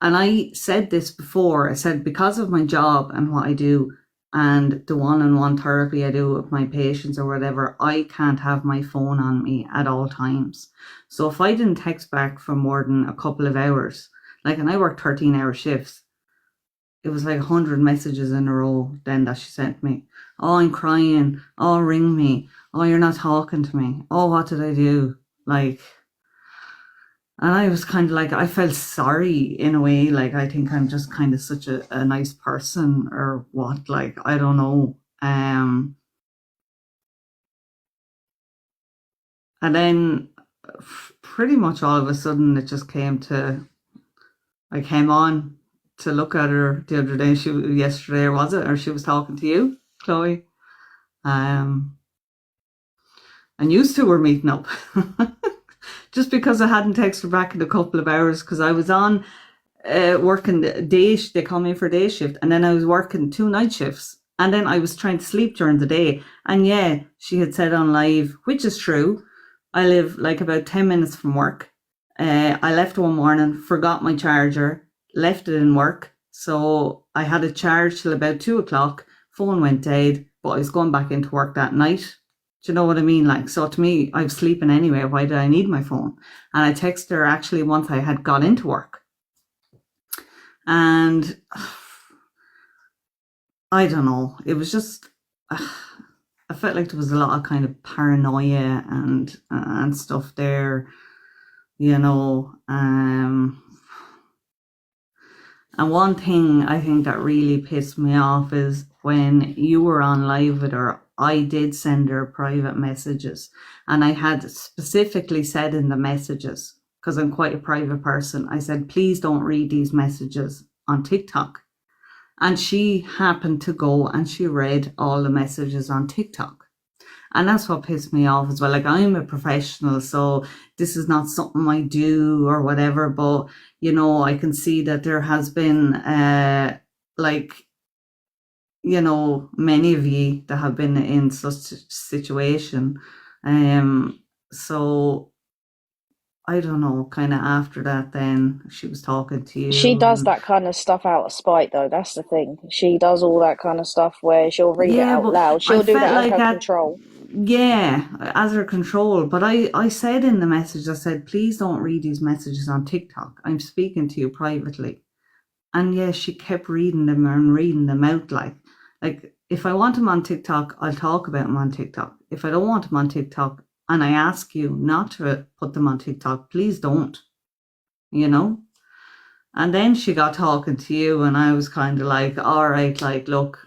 and I said this before, I said because of my job and what I do and the one-on-one therapy I do with my patients or whatever, I can't have my phone on me at all times. So if I didn't text back for more than a couple of hours, like, and I work 13-hour shifts, it was like 100 messages in a row then that she sent me. Oh, I'm crying. Oh, ring me. Oh, you're not talking to me. Oh, what did I do? Like, and I was kind of like, I felt sorry in a way. Like, I think I'm just kind of such a nice person or what. Like, I don't know. And then pretty much all of a sudden it just came to, I came on to look at her the other day. Yesterday, or was it? Or she was talking to you, Chloe. And used to were meeting up. Just because I hadn't texted her back in a couple of hours, because I was on working day, they call me for day shift, and then I was working 2 night shifts, and then I was trying to sleep during the day. And yeah, she had said on live, which is true, I live like about 10 minutes from work. I left one morning, forgot my charger, left it in work, So I had it charged till about 2 o'clock. Phone went dead, but I was going back into work that night. Do you know what I mean? Like, so to me, I was sleeping anyway. Why did I need my phone? And I texted her actually once I had got into work. And I don't know. It was just, I felt like there was a lot of kind of paranoia and stuff there, you know. And one thing I think that really pissed me off is when you were on live with her, I did send her private messages, and I had specifically said in the messages, because I'm quite a private person, I said, please don't read these messages on TikTok. And she happened to go and she read all the messages on TikTok. And that's what pissed me off as well. Like, I'm a professional, so this is not something I do or whatever, but, you know, I can see that there has been, like, you know, many of you that have been in such a situation. So I don't know, kind of after that then she was talking to you. She does that kind of stuff out of spite, though. That's the thing. She does all that kind of stuff where she'll read it out loud. She'll do that as her control. Yeah, as her control. But I said in the message, I said, please don't read these messages on TikTok. I'm speaking to you privately. And yeah, she kept reading them and reading them out. Like if I want them on TikTok, I'll talk about them on TikTok. If I don't want them on TikTok and I ask you not to put them on TikTok, please don't, you know? And then she got talking to you and I was kind of like, all right, like, look,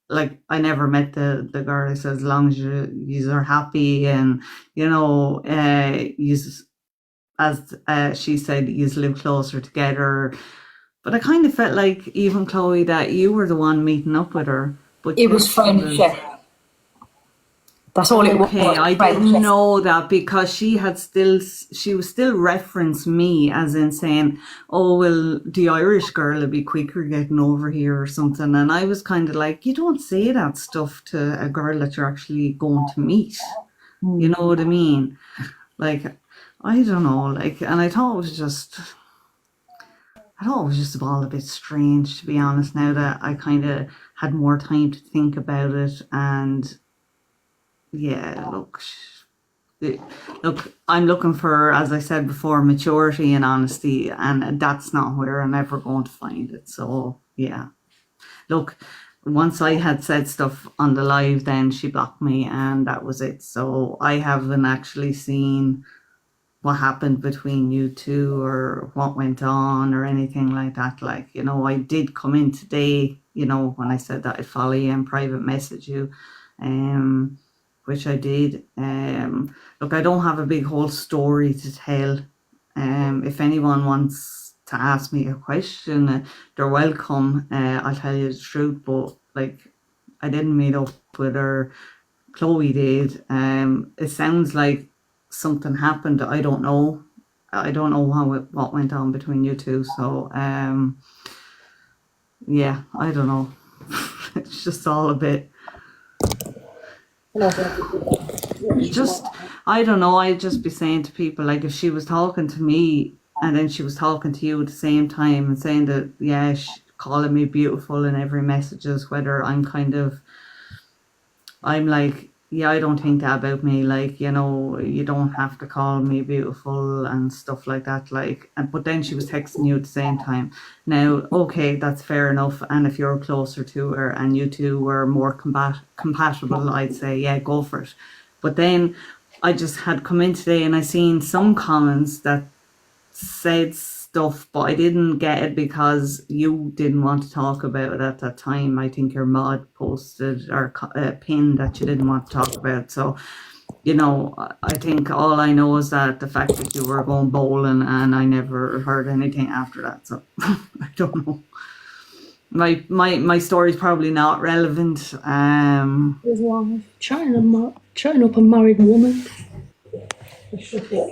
like, I never met the girl. I said, as long as you are happy and, you know, as she said, you live closer together. But I kind of felt like, even Chloe, that you were the one meeting up with her. But It was friendship. That's all it was. Okay, I didn't know that, because she was still referencing me as in saying, oh, well, the Irish girl will be quicker getting over here or something. And I was kind of like, you don't say that stuff to a girl that you're actually going to meet. You know what I mean? Like, I don't know, like, and I thought it was just all a bit strange, to be honest, now that I kind of had more time to think about it. And yeah, look, I'm looking for, as I said before, maturity and honesty, and that's not where I'm ever going to find it. So yeah, look, once I had said stuff on the live, then she blocked me and that was it. So I haven't actually seen what happened between you two or what went on or anything like that. Like, you know, I did come in today, you know, when I said that I'd follow you and private message you, which I did. Look, I don't have a big whole story to tell. If anyone wants to ask me a question, they're welcome. I'll tell you the truth, but like, I didn't meet up with her. Chloe did. It sounds like something happened. I don't know what went on between you two. So yeah, I don't know. It's just all a bit. Just, I don't know, I'd just be saying to people, like, if she was talking to me and then she was talking to you at the same time and saying that, yeah, calling me beautiful in every messages, whether I'm like, yeah, I don't think that about me, like, you know, you don't have to call me beautiful and stuff like that, like, but then she was texting you at the same time. Now, okay, that's fair enough, and if you're closer to her and you two were more compatible, I'd say, yeah, go for it. But then I just had come in today and I seen some comments that said stuff, but I didn't get it because you didn't want to talk about it at that time. I think your mod posted or pinned that you didn't want to talk about. So, you know, I think all I know is that the fact that you were going bowling and I never heard anything after that. So I don't know. My story's probably not relevant. Chatting up a married woman.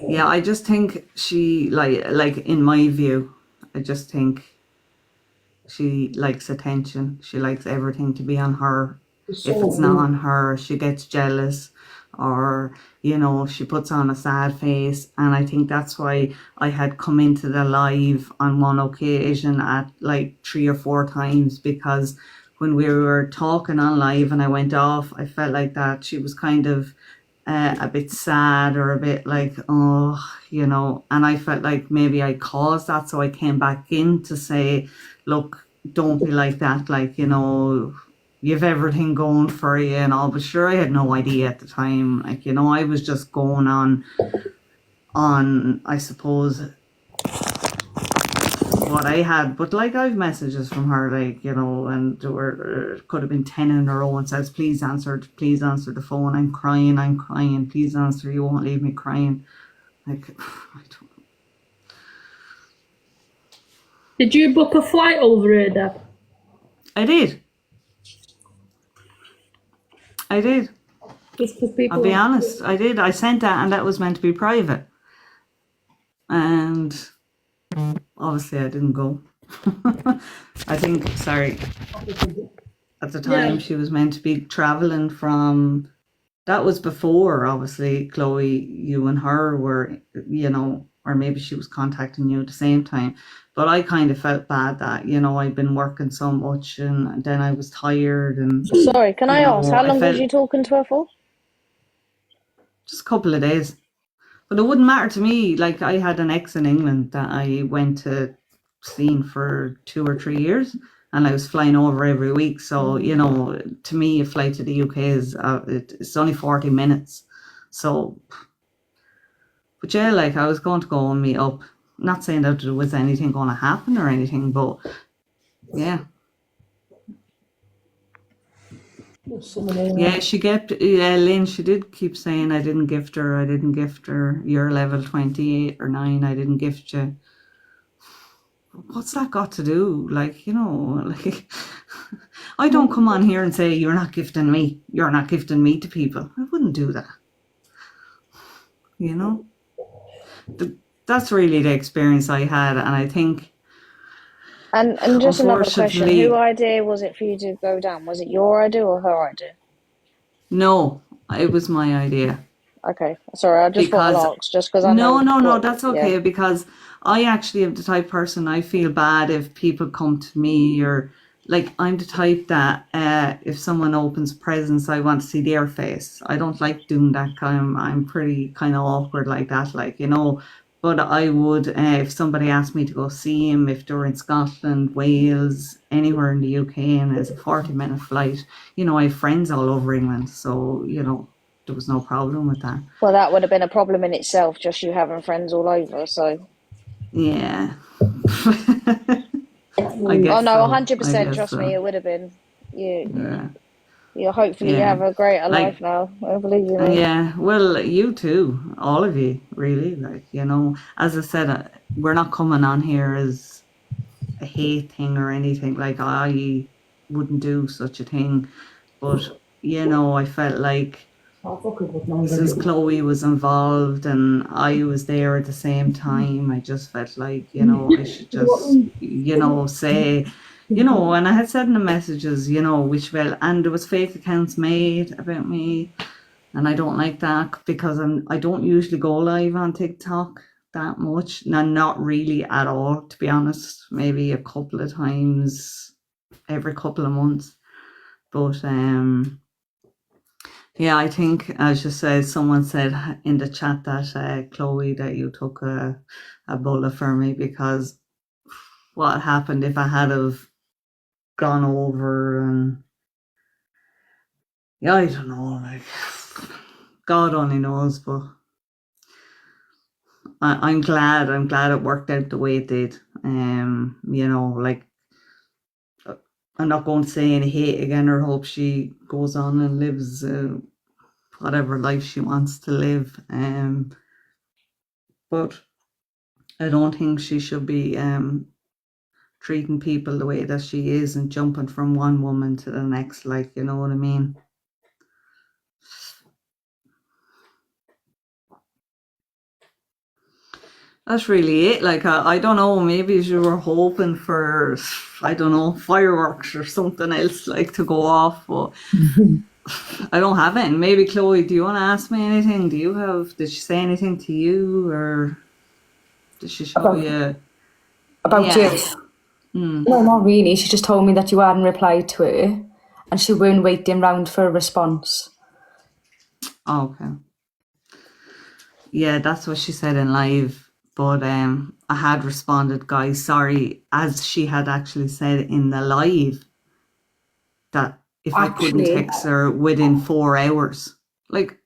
Yeah, I just think she like in my view, I just think she likes attention. She likes everything to be on her. If it's not on her, she gets jealous or, you know, she puts on a sad face. And I think that's why I had come into the live on one occasion at like 3 or 4 times, because when we were talking on live and I went off, I felt like that she was kind of a bit sad or a bit like, oh, you know, and I felt like maybe I caused that. So I came back in to say, look, don't be like that. Like, you know, you've everything going for you and all, but sure, I had no idea at the time. Like, you know, I was just going on, I suppose, what I had. But like, I've messages from her, like, you know, and there were, could have been 10 in a row, and says, please answer the phone. I'm crying, please answer, you won't leave me crying. Like, I don't. Did you book a flight over here, Deb? I did. Just for people. I'll be honest, I did. I sent that, and that was meant to be private. And obviously I didn't go. I think, sorry, at the time she was meant to be traveling from, that was before, obviously, Chloe, you and her were, you know, or maybe she was contacting you at the same time. But I kind of felt bad that, you know, I'd been working so much and then I was tired. And Sorry, can I ask, how long was felt you talking to her for? just a couple of days. But it wouldn't matter to me. Like, I had an ex in England that I went to see for 2 or 3 years, and I was flying over every week. So, you know, to me, a flight to the UK is it's only 40 minutes. So, but yeah, like, I was going to go and meet up. Not saying that there was anything going to happen or anything, but yeah. Yeah, Lynn, she did keep saying I didn't gift her. You're level 28 or 9, I didn't gift you. What's that got to do? Like, you know, like, I don't come on here and say, you're not gifting me to people. I wouldn't do that. You know? That's really the experience I had, and I think... And just another question, unfortunately- whose idea was it for you to go down? Was it your idea or her idea? No, it was my idea. Okay, sorry, I just thought I'd ask, just because I know... No, that's okay, because I actually am the type of person, I feel bad if people come to me, or like, I'm the type that if someone opens presents, I want to see their face. I don't like doing that. I'm pretty kind of awkward like that, like, you know. But I would, if somebody asked me to go see him, if they were in Scotland, Wales, anywhere in the UK, and it's a 40-minute flight, you know, I have friends all over England, so, you know, there was no problem with that. Well, that would have been a problem in itself, just you having friends all over, so... Yeah. I guess oh, no, so. 100%, trust so. me, it would have been. Yeah. You hopefully you have a greater life now, I believe you. Yeah, well, you too, all of you, really. Like, you know, as I said, we're not coming on here as a hate thing or anything. Like, I wouldn't do such a thing. But, you know, I felt like since Chloe was involved and I was there at the same time, I just felt like, you know, I should just, you know, say... You know, and I had said in the messages, you know, and there was fake accounts made about me, and I don't like that because I don't usually go live on TikTok that much. No, not really at all, to be honest. Maybe a couple of times every couple of months. But yeah, I think, as you said, someone said in the chat that Chloe, that you took a bullet for me, because what happened if I had have gone over, and yeah, I don't know, like, God only knows, but I'm glad it worked out the way it did. You know, like, I'm not going to say any hate again or hope she goes on and lives whatever life she wants to live, but I don't think she should be treating people the way that she is and jumping from one woman to the next, like, you know what I mean? That's really it. Like, I don't know, maybe you were hoping for, I don't know, fireworks or something else, like, to go off, but I don't have it. Maybe Chloe, do you want to ask me anything? Did she say anything to you, or did she show you? About Yeah. you? No, not really. She just told me that you hadn't replied to her and she weren't waiting round for a response. Okay. Yeah, that's what she said in live. But I had responded, guys, sorry, as she had actually said in the live, that if I couldn't text her within 4 hours. Like,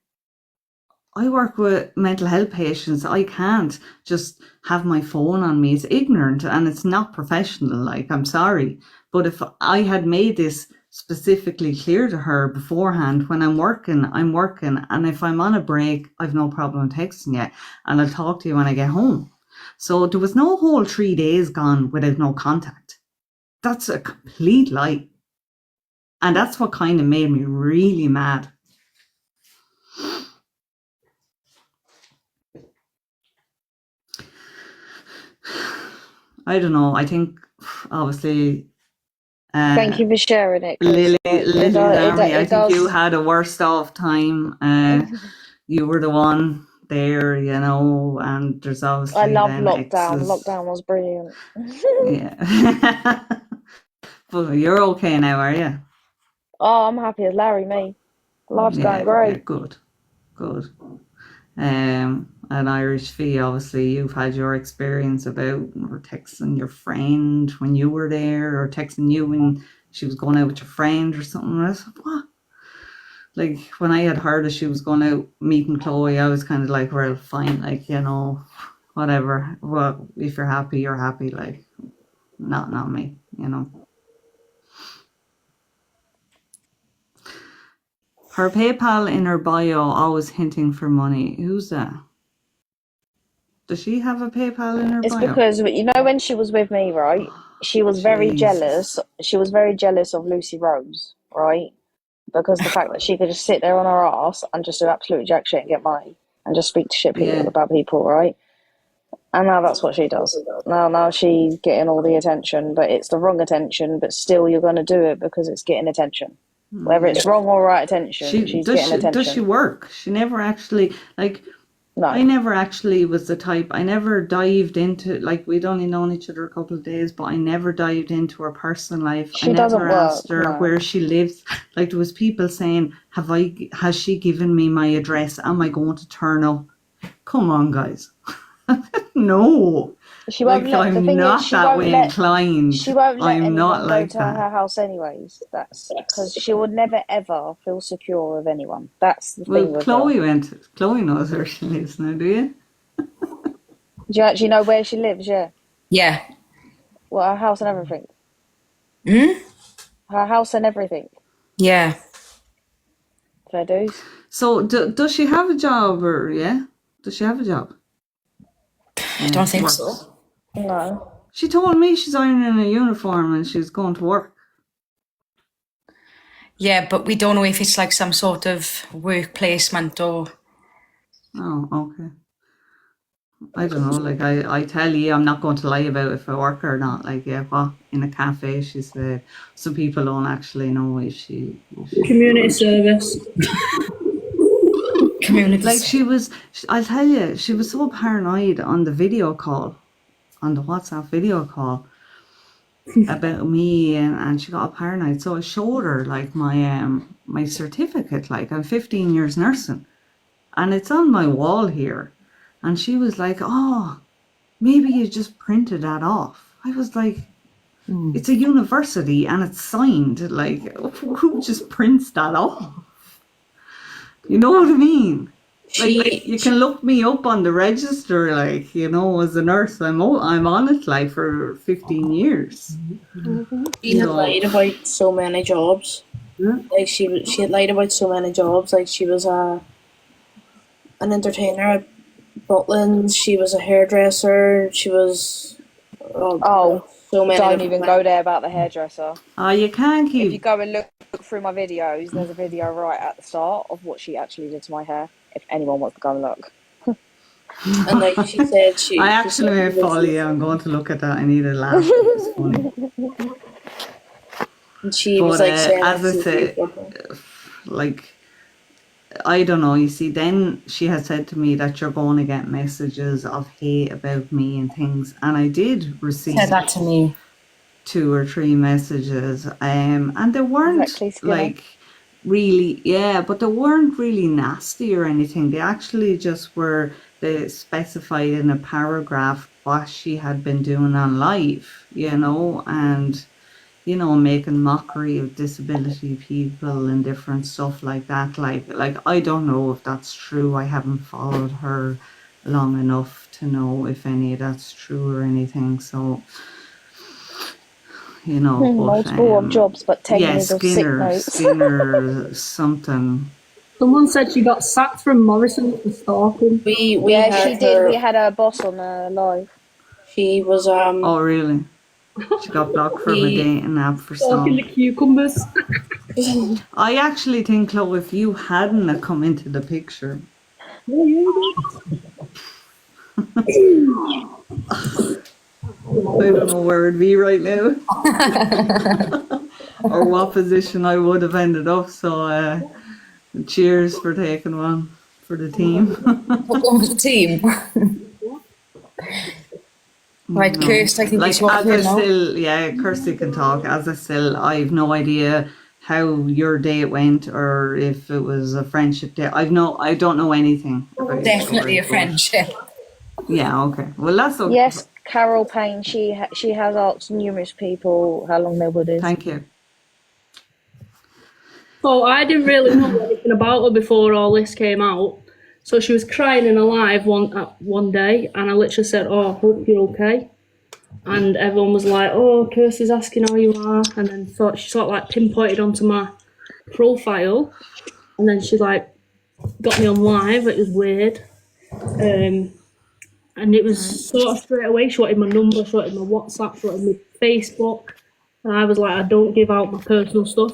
I work with mental health patients. I can't just have my phone on me. It's ignorant and it's not professional. Like, I'm sorry. But if I had made this specifically clear to her beforehand, when I'm working. And if I'm on a break, I've no problem texting you. And I'll talk to you when I get home. So there was no whole 3 days gone without no contact. That's a complete lie. And that's what kind of made me really mad. I don't know. I think, obviously... Thank you for sharing it. Lily Darmy, I think does. you had a worst off time. You were the one there, you know, and there's obviously... I love then lockdown. exes. Lockdown was brilliant. Yeah. But you're okay now, are you? Oh, I'm happy as Larry, me. Life's going great. Yeah, good. An Irish Fee, obviously you've had your experience about or texting your friend when you were there, or texting you when she was going out with your friend or something. And I said, what? Like, when I had heard that she was going out meeting Chloe, I was kind of like, well, fine, like, you know, whatever. Well, if you're happy, you're happy. Like, not me, you know. Her PayPal in her bio always hinting for money. Who's that? Does she have a PayPal in her It's bio? because, you know, when she was with me, right, she was very jealous. She was very jealous of Lucy Rose, right? Because the fact that she could just sit there on her ass and just do absolute jack shit and get money and just speak to shit people about people, right? And now that's what she does. Now she's getting all the attention, but it's the wrong attention, but still you're going to do it because it's getting attention. Whether it's wrong or right attention, she's getting attention. Does she work? She never actually, like... No. I never actually was the type, I never dived into, like, we'd only known each other a couple of days, but I never dived into her personal life. She I doesn't never work, asked her no. where she lives. Like, there was people saying, has she given me my address? Am I going to turn up? Come on, guys. No. She won't like, let, I'm the thing not is, she that won't way let, inclined. She won't let I'm anyone not go like to that. her house anyways. That's because she would never ever feel secure with anyone. That's the Well, thing with Chloe her. Chloe knows where she lives now, do you? Do you actually know where she lives? Yeah. Yeah. Well, her house and everything. Her house and everything. Yeah. Fair dues. So, does she have a job, or, yeah? Does she have a job? I don't think so. No. She told me she's ironing a uniform and she's going to work. Yeah, but we don't know if it's like some sort of work placement or... Oh, okay. I don't know, like, I tell you, I'm not going to lie about if I work or not. Like, yeah, what? In a cafe, she said. Some people don't actually know if she Community service. Community like, I'll tell you, she was so paranoid on the video call, on the WhatsApp video call, about me, and she got paranoid. So I showed her, like, my certificate. Like, I'm 15 years nursing, and it's on my wall here. And she was like, oh, maybe you just printed that off. I was like, it's a university and it's signed. Like, who just prints that off? You know what I mean? Like, you can look me up on the register, like, you know, as a nurse. I'm on it, like, for 15 years. She had lied about so many jobs. Like, she had lied about so many jobs. Like, she was an entertainer at Butlins, she was a hairdresser, she was... so many. Don't even go there about the hairdresser. Oh, you can't keep... If you go and look through my videos, there's a video right at the start of what she actually did to my hair, if anyone wants to go and look. And like she said, I actually may follow you. I'm going to look at that. I need a laugh. It's funny. And she was like saying... as I said, like, I don't know, you see, then she had said to me that you're going to get messages of hate about me and things, and I did receive Said that to me. 2 or 3 messages, and they weren't Exactly, Skinner. like really, yeah, but they weren't really nasty or anything. They actually just were, they specified in a paragraph what she had been doing on live, you know, and you know, making mockery of disability people and different stuff like that. Like I don't know if that's true. I haven't followed her long enough to know if any of that's true or anything. So, you know, but, Multiple of jobs, but 10 yeah, years of sick notes. Skinner something. Someone said she got sacked from Morrison for stalking. We Yeah, had she did. her- We had her boss on live. She was Oh, really? She got blocked from a dating app for Stalking the stalking. cucumbers. I actually think, Chloe, if you hadn't have come into the picture, I don't know where it'd be right now. Or what position I would have ended up. So cheers for taking one for the team. Welcome to the team. Right, No. Kirsty, I think Like, it's what as we're I now. still, yeah, Kirsty can talk. As I still, I've no idea how your date went or if it was a friendship date. I don't know anything about Definitely it, a but- friendship. Yeah, okay. Well, that's okay. Yes, Carol Payne. She has asked numerous people how long their wood is. Thank you. So I didn't really know anything about her before all this came out. So she was crying in a live one day, and I literally said, "Oh, I hope you're okay." And everyone was like, "Oh, Kirsty's asking how you are," and then she sort of like pinpointed onto my profile, and then she like got me on live. It was weird, and it was sort of straight away. She wanted my number, she wanted my WhatsApp, she wanted my Facebook, and I was like, I don't give out my personal stuff,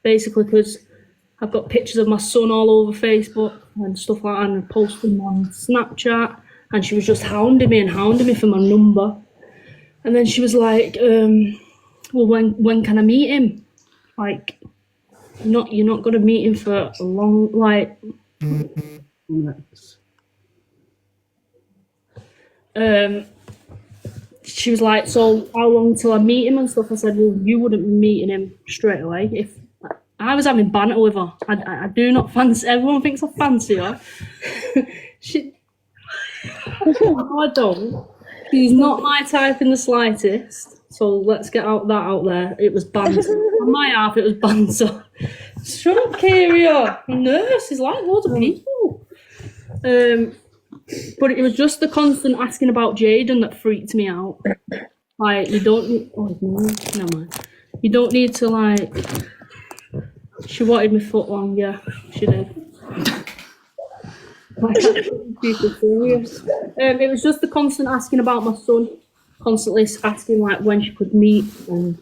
basically because I've got pictures of my son all over Facebook and stuff like that, and I posted them on Snapchat, and she was just hounding me for my number. And then she was like, well, when can I meet him? Like, you're not going to meet him for a long, like... She was like, so how long till I meet him and stuff? I said, well, you wouldn't be meeting him straight away. If I was having banter with her. I do not fancy, everyone thinks I fancy her. No, I don't. She's not my type in the slightest. So let's get that out there. It was banter. On my half, it was banter. Shut up, Kyria. I'm nervous. There's like loads of people. But it was just the constant asking about Jaden that freaked me out. Like, you don't need... Oh, no, never mind. You don't need to, like... She wanted my foot long, yeah, she did. Like, super serious. It was just the constant asking about my son. Constantly asking, like, when she could meet and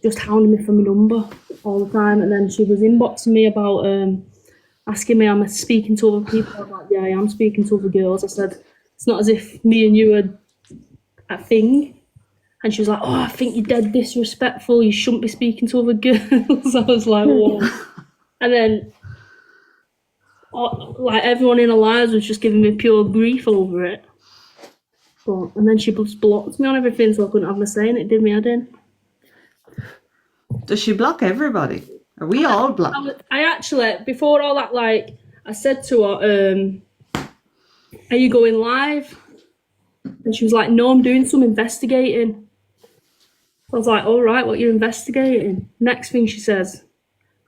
just hounding me for my number all the time. And then she was inboxing me about... asking me, am I speaking to other people? I was like, yeah, I am speaking to other girls. I said, it's not as if me and you are a thing. And she was like, oh, I think you're dead disrespectful. You shouldn't be speaking to other girls. I was like, whoa. And then, like, everyone in her lives was just giving me pure grief over it. And then she just blocked me on everything, so I couldn't have my say, and it did me head in. Does she block everybody? Are we all blocked? I actually, before all that, like, I said to her, are you going live? And she was like, no, I'm doing some investigating. I was like, all right, what you're investigating? Next thing she says,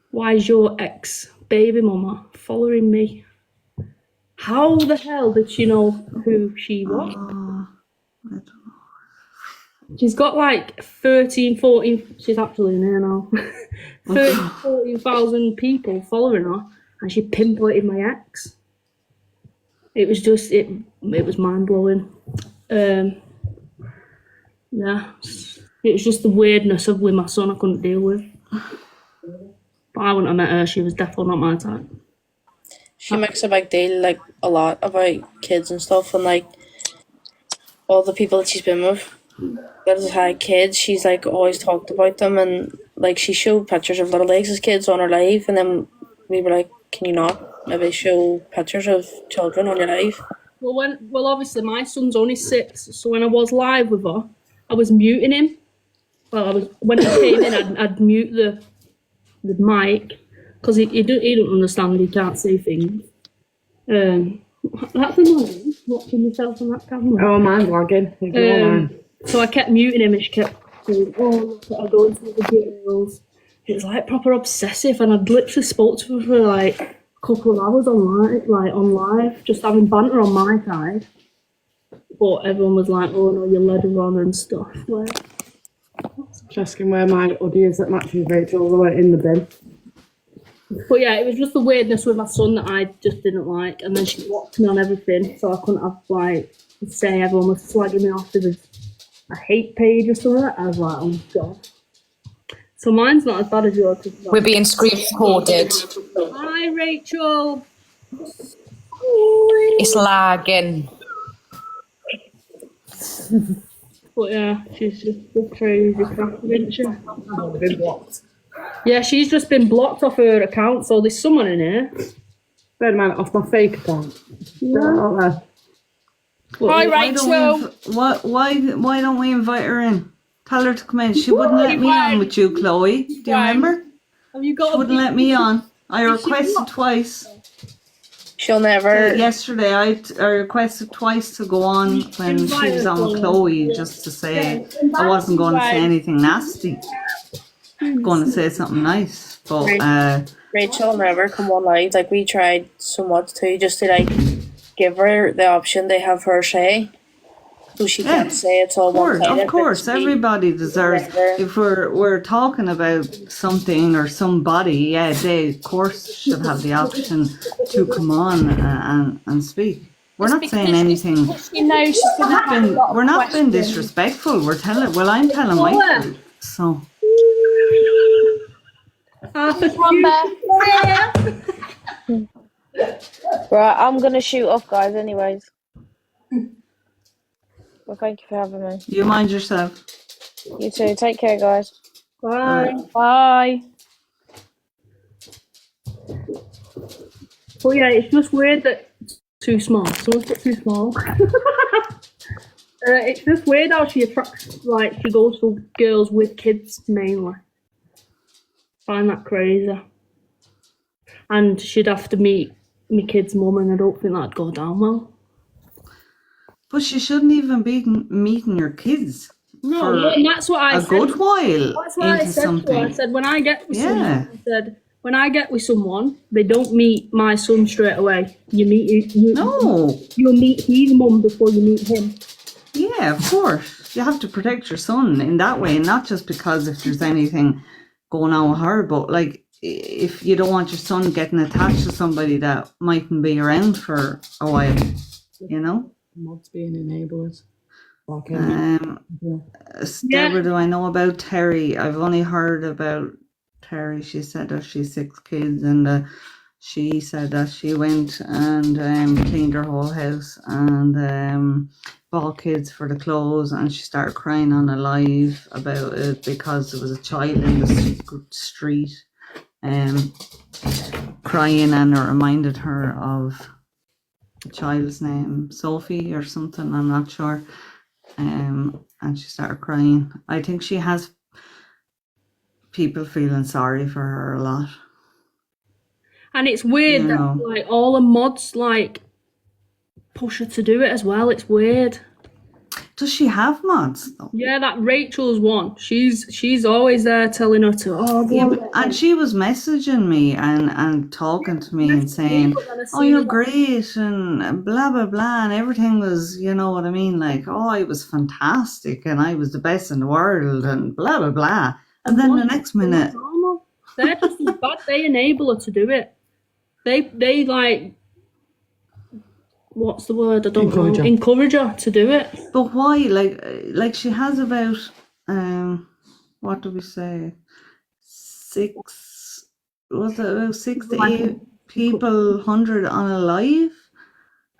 why is your ex-baby mama following me? How the hell did she know who she was? I don't know. She's got like 13, 14, she's actually in here now, 13, 14,000 people following her, and she pinpointed my ex. It was just, it was mind-blowing. Yeah, it was just the weirdness of with my son I couldn't deal with. But I wouldn't have met her, she was definitely not my type. She makes a big deal, like, a lot about kids and stuff, and, like, all the people that she's been with that has had kids, she's, like, always talked about them, and, like, she showed pictures of little legs as kids on her live, and then we were like, can you not maybe show pictures of children on your live? Well, obviously my son's only 6, so when I was live with her, I was muting him. Well, when he came in, I'd mute the mic because he don't understand. He can't say things. That's annoying. Watching myself on that camera. Oh, mine's lagging. So I kept muting him, and she kept saying, "Oh, look, I go into the girls." It was like proper obsessive, and I'd literally spoke to her for like a couple of hours on live, just having banter on my side. But everyone was like, "Oh no, you led her on and stuff." Like, Just asking where my hoodie is that matches Rachel's. I went in the bin. but yeah, it was just the weirdness with my son that I just didn't like, and then she blocked me on everything, so I couldn't have like say everyone was slagging me off as a hate page or something. I was like, oh god. So mine's not as bad as yours. We're being screen recorded. Hi, Rachel. It's lagging. But yeah, she's just a crazy crap, isn't she? Yeah, she's just been blocked off her account, so there's someone in here. Bear in mind, off my fake account. Yeah. Hi, Rachel. Why don't we invite her in? Tell her to come in. She wouldn't let me on with you, Chloe. Do you remember? Have you got? She wouldn't let me on. I requested twice. She'll never. Yesterday, I requested twice to go on when she was on with Chloe, just to say I wasn't going to say anything nasty. Going to say something nice, but Rachel will never come on live. Like, we tried so much too, just to like give her the option to have her say. So she can't say it's all one-sided. Of course, everybody deserves. If we're talking about something or somebody, yeah, they of course should have the option to come on and speak. We're not saying anything. We're not being disrespectful. I'm telling my truth. So. Right, I'm gonna shoot off, guys. Anyways. Well, thank you for having me. You mind yourself. You too. Take care, guys. Bye. Bye. But yeah, it's just weird that it's too small. Someone's put too small. It's just weird how she attracts, like, she goes for girls with kids mainly. Find that crazy. And she'd have to meet my kid's mum, and I don't think that'd go down well. But she shouldn't even be meeting your kids. No, and that's what I said. A good while. That's what I said something. to her. I said, when I get with someone, they don't meet my son straight away. You'll meet his mum before you meet him. Yeah, of course. You have to protect your son in that way, and not just because if there's anything going on with her, but like if you don't want your son getting attached to somebody that mightn't be around for a while, you know? Mods being enablers. Deborah, do I know about Terry? I've only heard about Terry. She said that she's 6 kids, and she said that she went and cleaned her whole house and bought kids for the clothes, and she started crying on a live about it because there was a child in the street crying, and it reminded her of the child's name, Sophie or something, I'm not sure. And she started crying. I think she has people feeling sorry for her a lot. And it's weird that like all the mods like push her to do it as well. It's weird. Does she have mods though? Yeah, that Rachel's one. She's always there telling her to and she was messaging me and talking to me and saying, "Oh, you're great," and blah blah blah, and everything was, you know what I mean, like, "Oh, I was fantastic and I was the best in the world," and blah blah blah. And then the next minute, they're just as bad. They enable her to do it. They like, what's the word? I don't know. Encourage her to do it. But why? Like she has about what do we say? 6 to 8 people, 100 on a live,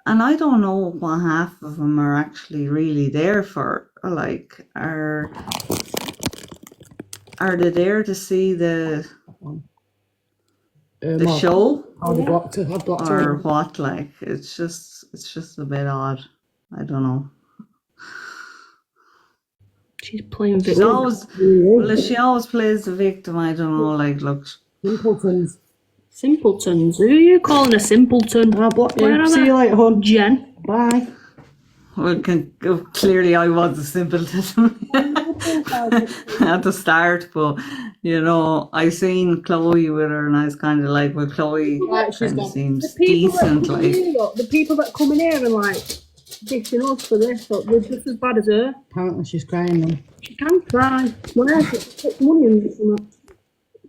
and I don't know what half of them are actually really there for. Like, are they there to see the The show? Oh, they blocked her. I blocked Or her. what? Like, it's just a bit odd. I don't know. She's playing She's victim. always, well, she always plays the victim. I don't know. Like, look. Simpletons. Simpletons. Who are you calling a simpleton? I'll block you. See you later, hon. Jen. Bye. Well, clearly I was a simpleton at the start, but you know, I seen Chloe with her, and I was kind of like, well, Chloe Right, she's kind of gone. seems The people decent, that come like. here, look, the people that come in here and like dishing us for this, look, they're just as bad as her. Apparently she's crying then. She can cry. Where's it? Put money in it or something.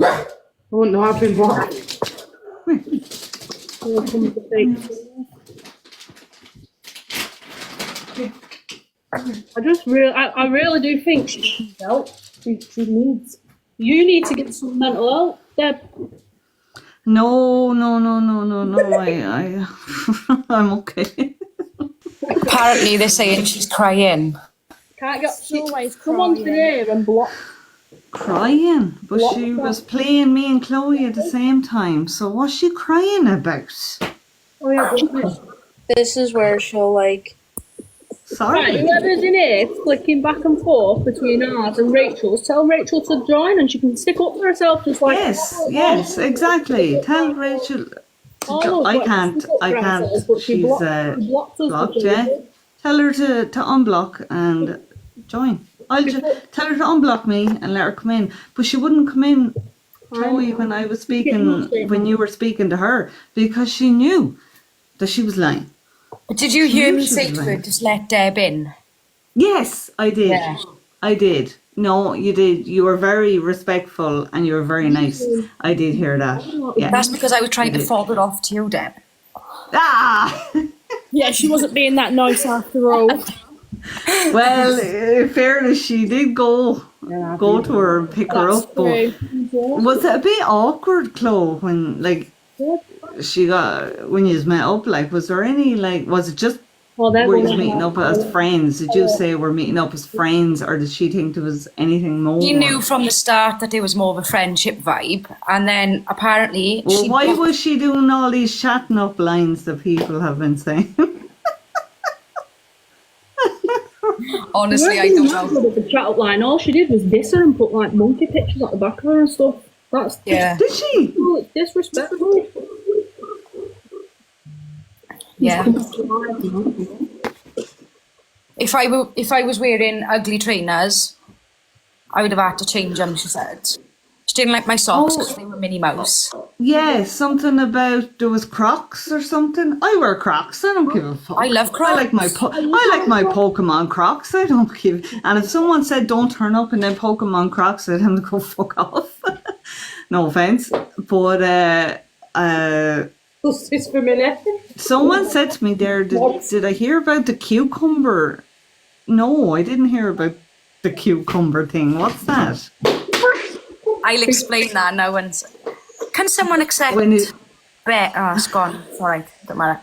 I wouldn't know I've been blocked. Here comes the fake. I really do think she needs help. She needs. You need to get some mental help, Deb. No. I'm okay. Apparently they're saying she's crying. Can't get. Someone's been here and blocked. Crying, but she was playing me and Chloe at the same time. So what's she crying about? Oh yeah, but This is where she'll like. Sorry. right, whoever's in here flicking back and forth between ours and Rachel's, tell Rachel to join and she can stick up for herself just like. Yes, exactly. Tell Rachel. I can't. She's blocked, yeah. Tell her to unblock and join. I'll just tell her to unblock me and let her come in. But she wouldn't come in, Chloe, when I was speaking, when you were speaking to her, because she knew that she was lying. But did you hear knew me she say was to her, lying. just let Deb in? Yes, I did. Yeah. I did. No, you did. You were very respectful and you were very nice. I did hear that. Yeah. That's because I was trying to did. fold it off to you, Deb. Ah! Yeah, she wasn't being that nice after all. Well, in fairness, she did go to her and pick her up. But was it a bit awkward, Chloe, when when you met up? Like, was there any was it just were you meeting up as friends? Did you say we're meeting up as friends, or did she think there was anything more? He knew from the start that there was more of a friendship vibe, and then apparently. Well, why was she doing all these chatting up lines that people have been saying? Honestly, I don't know. The chat up line, all she did was diss her and put like monkey pictures at the back of her and stuff. That's Yeah. Did she? Oh, it's disrespectful. Yeah. If I was wearing ugly trainers, I would have had to change them, she said. She didn't like my socks because they were Minnie Mouse. Yeah, something about there was Crocs or something. I wear Crocs. I don't give a fuck. I love Crocs. I like my Pokemon Crocs. I don't give. And if someone said don't turn up in them Pokemon Crocs, I'd have to go fuck off. No offense, but Justice for a minute. someone said to me there, did I hear about the cucumber? No, I didn't hear about the cucumber thing. What's that? I'll explain that now. And can someone accept? It's gone. It's alright. Don't matter.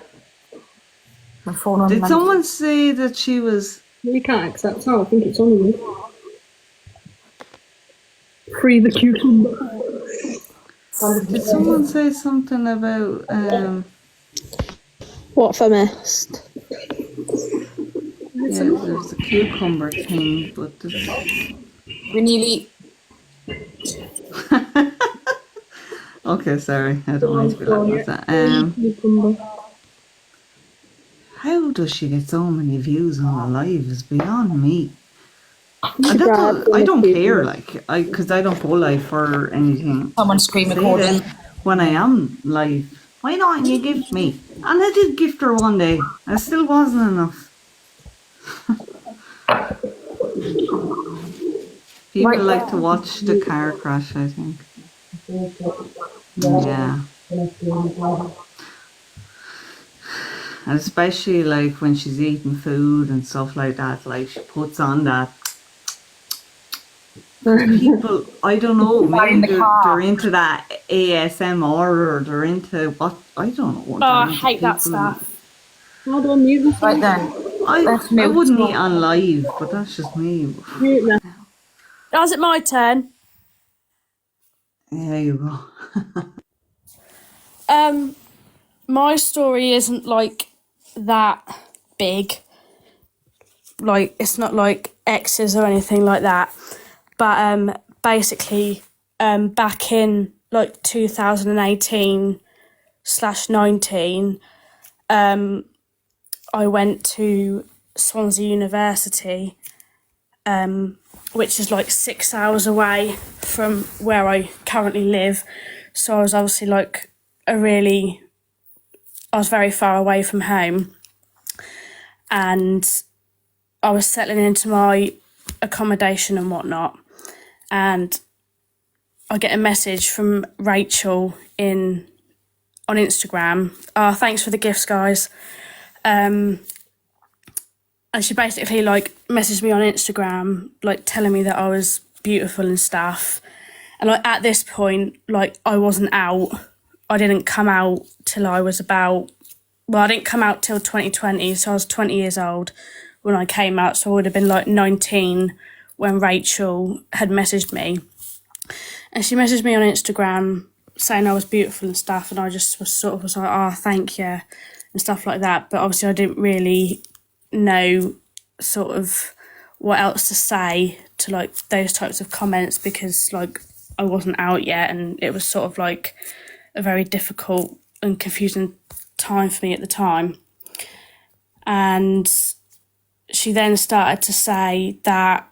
My phone on. Did someone say that she was? You can't accept that. I think it's on you. Free the cucumber. Did someone say something about What have I missed? yeah, there's a cucumber thing, but We nearly. okay, sorry, I don't want to be like that. How does she get so many views on a live is beyond me. I don't care, because I don't go live for anything. Someone scream recording. When I am live, why don't you gift me? And I did gift her one day. It still wasn't enough. People like to watch the car crash, I think. Yeah. And especially like when she's eating food and stuff like that, like she puts on that. People, I don't know, maybe they're into that ASMR or they're into what, I don't know. What I hate that stuff. Hold on, mute. Right then. I wouldn't eat on live, but that's just me. Mute now. Oh, is it my turn? There you go. My story isn't like that big. Like, it's not like exes or anything like that. But basically, back in like 2018/19, I went to Swansea University, which is like 6 hours away from where I currently live. So I was obviously like I was very far away from home, and I was settling into my accommodation and whatnot, and I get a message from Rachel on Instagram. Thanks for the gifts, guys. And she basically like messaged me on Instagram, like telling me that I was beautiful and stuff. And like at this point, like I wasn't out. I didn't come out till I was I didn't come out till 2020, so I was 20 years old when I came out, so I would have been like 19 when Rachel had messaged me. And she messaged me on Instagram saying I was beautiful and stuff, and I just was like, oh, thank you, and stuff like that. But obviously I didn't really know sort of what else to say to like those types of comments, because like I wasn't out yet, and it was sort of like a very difficult and confusing time for me at the time. And she then started to say that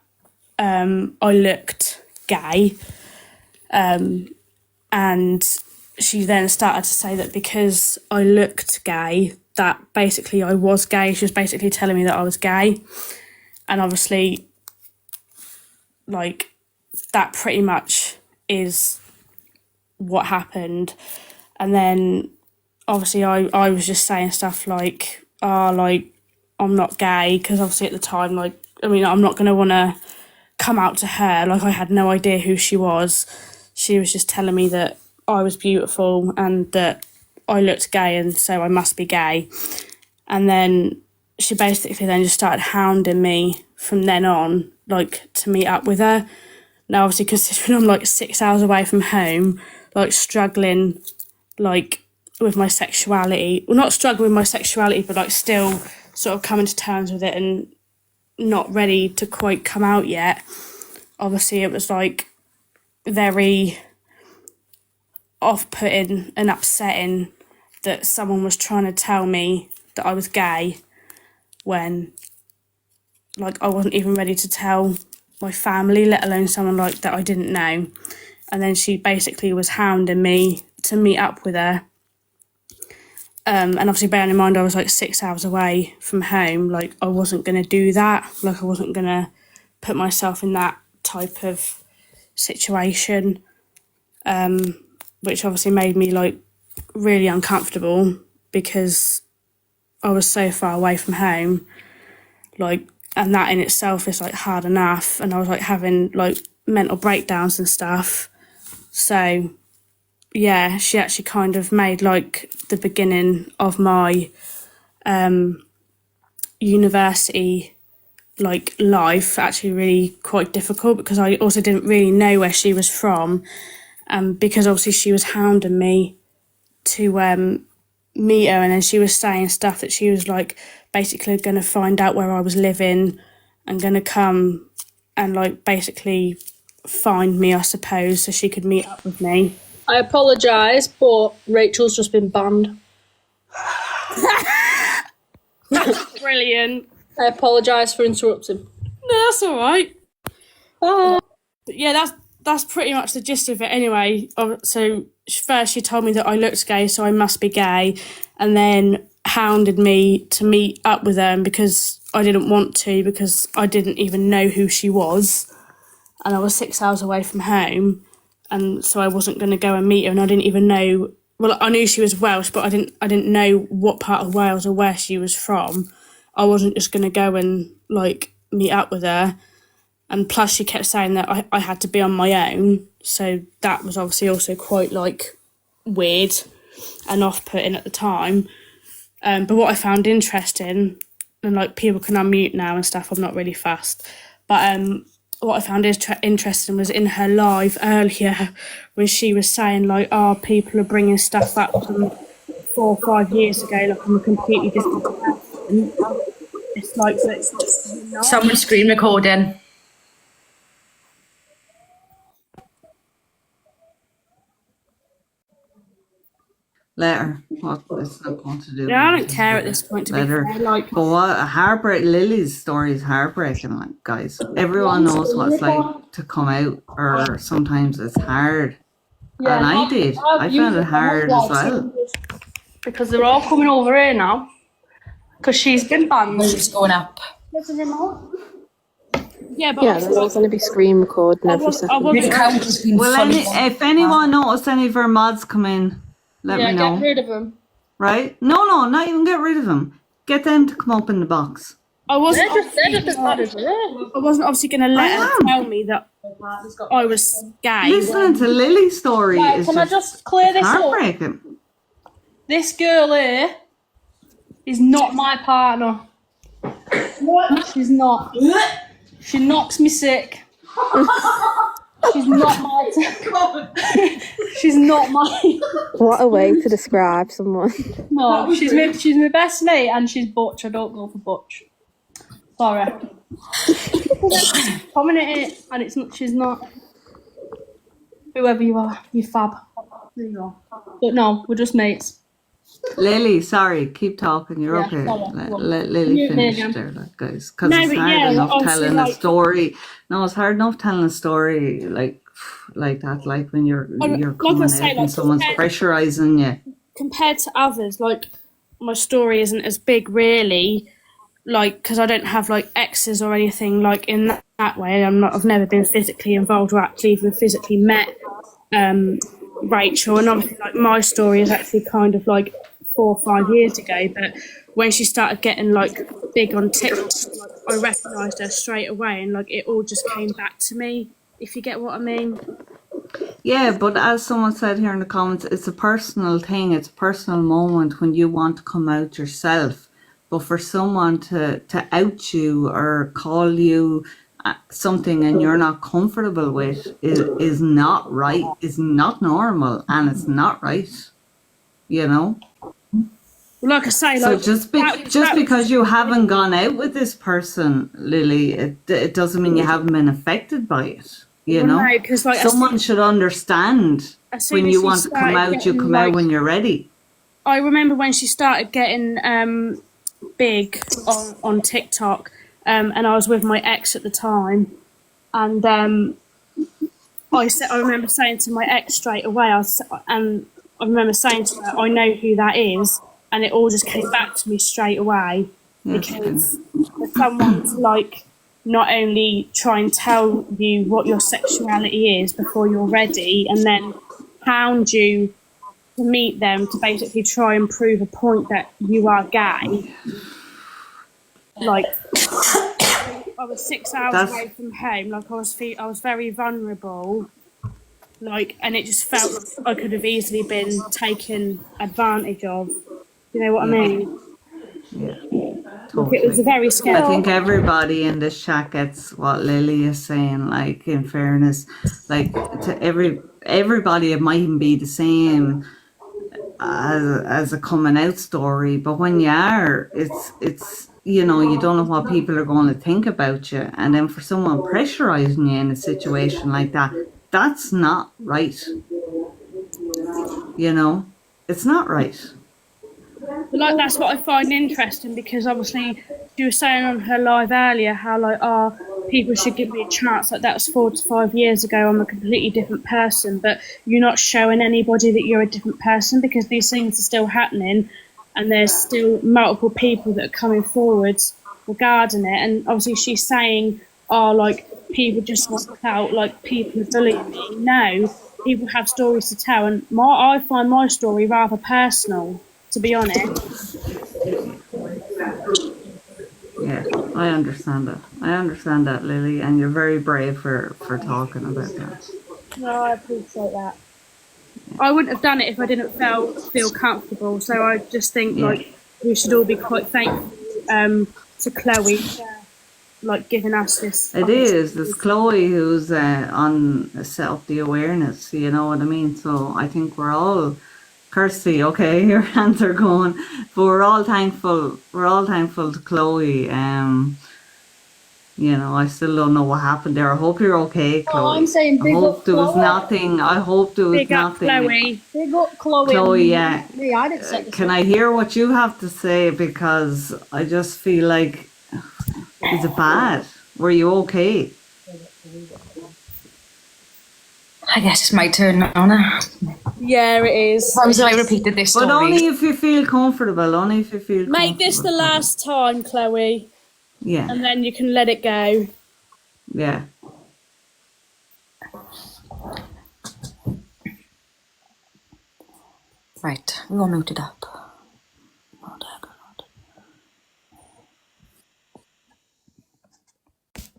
I looked gay, and she then started to say that because I looked gay, that basically I was gay. She was basically telling me that I was gay, and obviously like that pretty much is what happened. And then obviously I was just saying stuff like, like I'm not gay, because obviously at the time, like, I mean, I'm not going to want to come out to her. Like, I had no idea who she was. She was just telling me that I was beautiful and that I looked gay, and so I must be gay. And then she basically then just started hounding me from then on, like, to meet up with her. Now, obviously, considering I'm like 6 hours away from home, like struggling, like with my sexuality, well, not struggling with my sexuality, but like still sort of coming to terms with it and not ready to quite come out yet. Obviously, it was like very off-putting and upsetting that someone was trying to tell me that I was gay when like I wasn't even ready to tell my family, let alone someone like that I didn't know. And then she basically was hounding me to meet up with her. And obviously bearing in mind I was like 6 hours away from home, like I wasn't going to do that. Like I wasn't going to put myself in that type of situation, which obviously made me like really uncomfortable because I was so far away from home, like, and that in itself is like hard enough, and I was like having like mental breakdowns and stuff. So yeah, she actually kind of made like the beginning of my university like life actually really quite difficult, because I also didn't really know where she was from, because obviously she was hounding me to meet her, and then she was saying stuff that she was like basically going to find out where I was living and going to come and like basically find me, I suppose, so she could meet up with me. I apologise, but Rachel's just been banned. That's brilliant. I apologise for interrupting. No, that's all right. Yeah, that's pretty much the gist of it anyway. So first she told me that I looked gay, so I must be gay, and then hounded me to meet up with her, because I didn't want to, because I didn't even know who she was, and I was 6 hours away from home, and so I wasn't going to go and meet her, and I didn't even know. Well, I knew she was Welsh, but I didn't know what part of Wales or where she was from. I wasn't just going to go and like meet up with her. And plus she kept saying that I had to be on my own. So that was obviously also quite like weird and off-putting at the time. But what I found interesting, and like people can unmute now and stuff, I'm not really fussed. But what I found interesting was in her live earlier when she was saying like, "Oh, people are bringing stuff up from 4 or 5 years ago, like I'm a completely different person." It's like that. Someone screen recording. Let her. What it's not going to do. Yeah, I don't care at this point. To Let be her. fair, like, But what a heartbreak! Lily's story is heartbreaking. Like, guys, everyone knows what it's like to come out, or sometimes it's hard. Yeah, and I did. I found it hard as well. Because they're all coming over here now. Because she's been banned. She's going up. yeah, but Yeah, they're all going to be screen recording every second. The account has been Well, fully. if anyone noticed any of our mods come in, let me know. Get rid of them. Right? No, not even get rid of them. Get them to come up in the box. I wasn't. They're just as bad as her. I wasn't obviously going to let her tell me that I was gay. Listening to Lily's story Right, is can I just clear this up? heartbreaking. This girl here is not my partner. She's not. She knocks me sick. She's not my. She's not my. What a way to describe someone. No, she's my best mate, and she's butch. I don't go for butch. Sorry. Comment it, and it's not. She's not. Whoever you are, you fab. There you go. But no, we're just mates. Lily, sorry, keep talking. You're Yeah, okay. sorry, Let Lily Mute me finish again. there, like, guys, because No, it's but hard yeah, enough obviously, telling a like- story. No, it's hard enough telling a story like that, like when you're Like I coming say, out like, and someone's compared- pressurizing you. Compared to others, like my story isn't as big, really. Like, because I don't have like exes or anything like in that way. I've never been physically involved or actually even physically met Rachel, and obviously like my story is actually kind of like 4 or 5 years ago. But when she started getting like big on TikTok, like, I recognised her straight away, and like it all just came back to me. If you get what I mean. Yeah, but as someone said here in the comments, it's a personal thing. It's a personal moment when you want to come out yourself. But for someone to out you or call you something and you're not comfortable with is not right. Is not normal, and it's not right. You know. Like I say, So like just that- because you haven't gone out with this person, Lily, it doesn't mean you haven't been affected by it. You Well, know, no, 'cause, like, someone should understand as soon when as you she want to come started out, you getting, come out like- when you're ready. I remember when she started getting big on TikTok, and I was with my ex at the time, and I remember saying to my ex straight away, I remember saying to her, I know who that is, and it all just came back to me straight away, because for someone to like not only try and tell you what your sexuality is before you're ready, and then hound you to meet them to basically try and prove a point that you are gay. Like, I was 6 hours away from home. Like, I was very vulnerable. Like, and it just felt like I could have easily been taken advantage of. You know what I mean? Yeah. Like, it was very scary. I think everybody in this chat gets what Lily is saying. Like, in fairness, like to everybody, it mightn't be the same as a coming out story, but when you are, it's you know, you don't know what people are going to think about you, and then for someone pressurizing you in a situation like that, that's not right. You know, it's not right. But like, that's what I find interesting, because obviously she was saying on her live earlier how like, people should give me a chance. Like, that was 4 to 5 years ago. I'm a completely different person, but you're not showing anybody that you're a different person, because these things are still happening, and there's still multiple people that are coming forwards regarding it. And obviously she's saying, like, people just want out, like, people are bullying me. No, people have stories to tell, and I find my story rather personal, to be honest. Yeah, I understand that. I understand that, Lily, and you're very brave for talking about that. No, I appreciate that. I wouldn't have done it if I didn't feel comfortable. So I just think like we should all be quite thankful to Chloe like giving us this. It is. There's Chloe who's on set up the awareness. You know what I mean? So I think we're all, Kirsty. Okay, your hands are going, but we're all thankful. We're all thankful to Chloe. You know, I still don't know what happened there. I hope you're okay, Chloe. Oh, I'm saying big I up hope there was Chloe. nothing. I hope there was Big up, nothing. Chloe. Big up Chloe. Chloe, yeah. Me, I didn't set this Can up. I hear what you have to say? Because I just feel like, is it bad? Were you okay? I guess it's my turn now, now. Yeah, it is. Times have I repeated this story? But only if you feel comfortable. Only if you feel Make this the comfortable. last time, Chloe, Yeah, and then you can let it go. yeah. Right, we all muted up.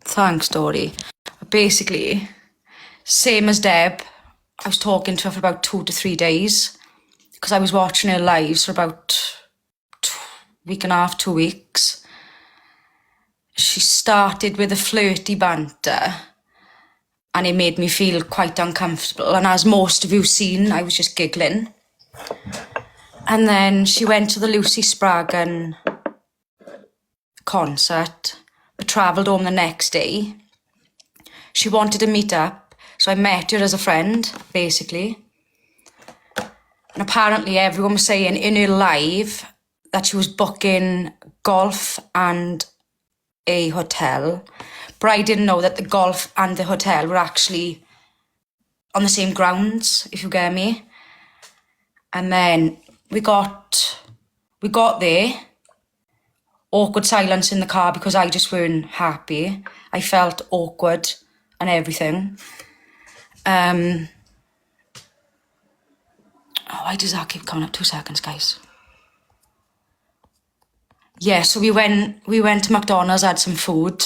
Thanks, Dory. Basically, same as Deb, I was talking to her for about 2 to 3 days because I was watching her lives for about week and a half, 2 weeks. She started with a flirty banter and it made me feel quite uncomfortable. And as most of you seen, I was just giggling. And then she went to the Lucy Spraggan concert, but travelled home the next day. She wanted to meet up, so I met her as a friend, basically. And apparently everyone was saying in her live that she was booking golf and a hotel, but I didn't know that the golf and the hotel were actually on the same grounds, if you get me. And then we got there, awkward silence in the car because I just weren't happy. I felt awkward and everything. Why does that keep coming up? 2 seconds, guys. Yeah, so we went to McDonald's, had some food.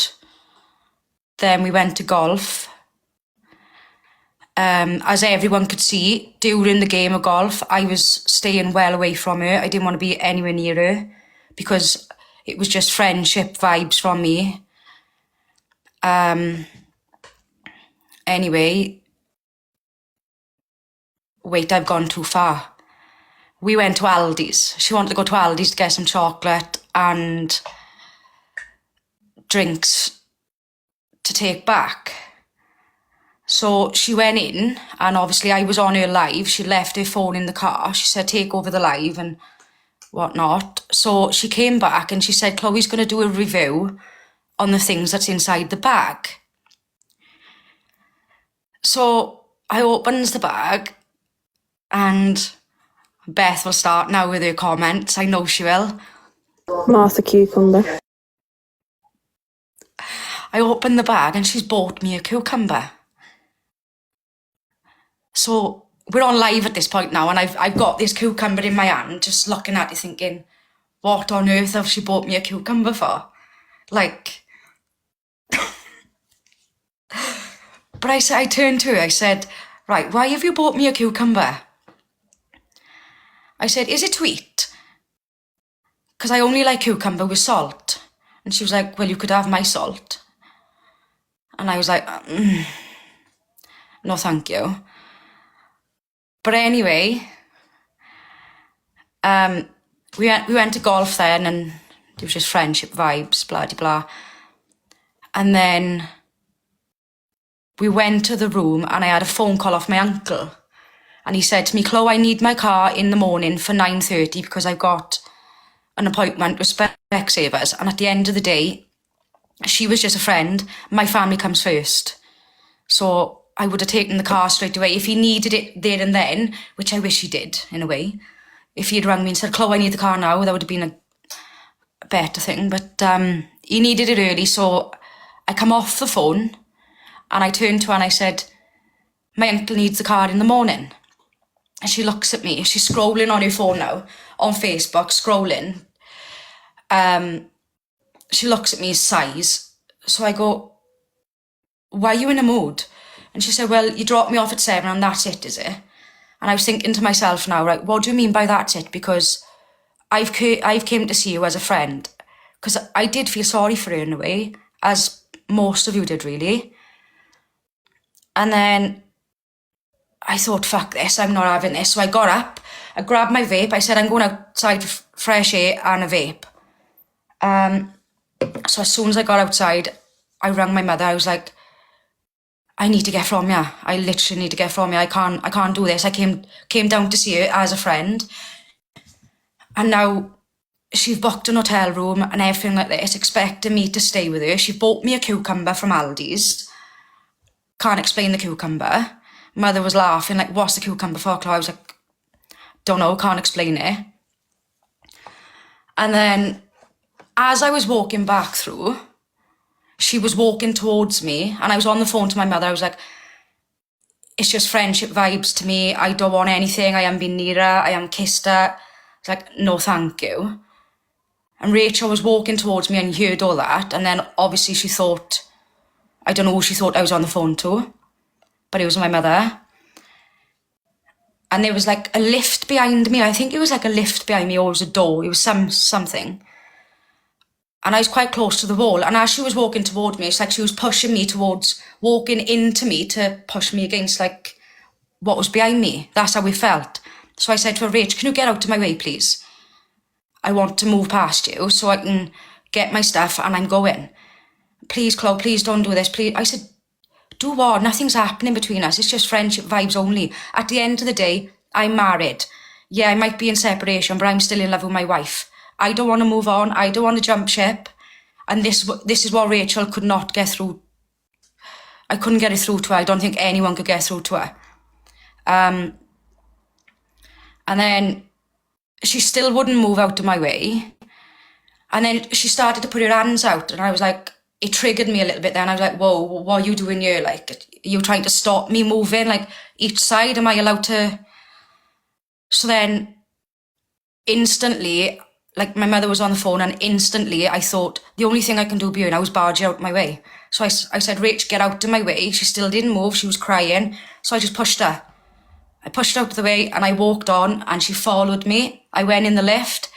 Then we went to golf. As everyone could see, during the game of golf, I was staying well away from her. I didn't want to be anywhere near her because it was just friendship vibes from me. Anyway, wait, I've gone too far. We went to Aldi's. She wanted to go to Aldi's to get some chocolate and drinks to take back. So she went in, and obviously I was on her live. She left her phone in the car. She said, take over the live and whatnot. So she came back and she said, Chloe's going to do a review on the things that's inside the bag. So I opens the bag and Beth will start now with her comments. I know she will. Martha Cucumber. I opened the bag and she's bought me a cucumber. So we're on live at this point now and I've got this cucumber in my hand, just looking at it thinking, what on earth have she bought me a cucumber for? Like, but I turned to her, I said, right, why have you bought me a cucumber? I said, is it sweet? Because I only like cucumber with salt. And she was like, well, you could have my salt. And I was like, no, thank you. But anyway, we went to golf then and it was just friendship vibes, blah, blah, blah. And then we went to the room and I had a phone call off my uncle. And he said to me, Chloe, I need my car in the morning for 9:30 because I've got an appointment with Specsavers. And at the end of the day, she was just a friend. My family comes first. So I would have taken the car straight away if he needed it there and then, which I wish he did, in a way. If he had rung me and said, Chloe, I need the car now, that would have been a better thing. But he needed it early, so I come off the phone and I turned to her and I said, my uncle needs the car in the morning. And she looks at me, she's scrolling on her phone now, on Facebook, scrolling. She looks at me, sighs. So I go, why are you in a mood? And she said, well, you dropped me off at 7 and that's it, is it? And I was thinking to myself now, right, what do you mean by that's it? Because I've came to see you as a friend. Because I did feel sorry for her in a way. as most of you did, really. And then I thought, fuck this, I'm not having this. So I got up, I grabbed my vape, I said, I'm going outside for fresh air and a vape. So as soon as I got outside, I rang my mother. I was like, I need to get from you. I literally need to get from you. I can't do this. I came down to see her as a friend. And now she's booked an hotel room and everything like this, expecting me to stay with her. She bought me a cucumber from Aldi's. Can't explain the cucumber. Mother was laughing, like, what's the cucumber for, Chloe? I was like, don't know, can't explain it. And then as I was walking back through, she was walking towards me and I was on the phone to my mother. I was like, it's just friendship vibes to me. I don't want anything. I haven't been near her. I haven't kissed her. It's like, no, thank you. And Rachel was walking towards me and heard all that. And then obviously she thought, I don't know who she thought I was on the phone to, but it was my mother. And there was like a lift behind me. I think it was like a lift behind me or it was a door. It was something. And I was quite close to the wall. And as she was walking towards me, it's like she was pushing me towards, walking into me to push me against like what was behind me. That's how we felt. So I said to her, Rach, can you get out of my way, please? I want to move past you so I can get my stuff and I'm going. Please, Chloe, please don't do this. Please. I said, do what? Nothing's happening between us. It's just friendship vibes only. At the end of the day, I'm married. Yeah, I might be in separation, but I'm still in love with my wife. I don't want to move on. I don't want to jump ship. And this is what Rachel could not get through. I couldn't get it through to her. I don't think anyone could get through to her. And then she still wouldn't move out of my way. And then she started to put her hands out. And I was like, it triggered me a little bit then. I was like, whoa, what are you doing here? Like, are you trying to stop me moving? Like, each side, am I allowed to? So then instantly, like my mother was on the phone and instantly I thought the only thing I can do now is barge out my way. So I said, Rach, get out of my way. She still didn't move. She was crying. So I just pushed her. I pushed her out of the way and I walked on and she followed me. I went in the lift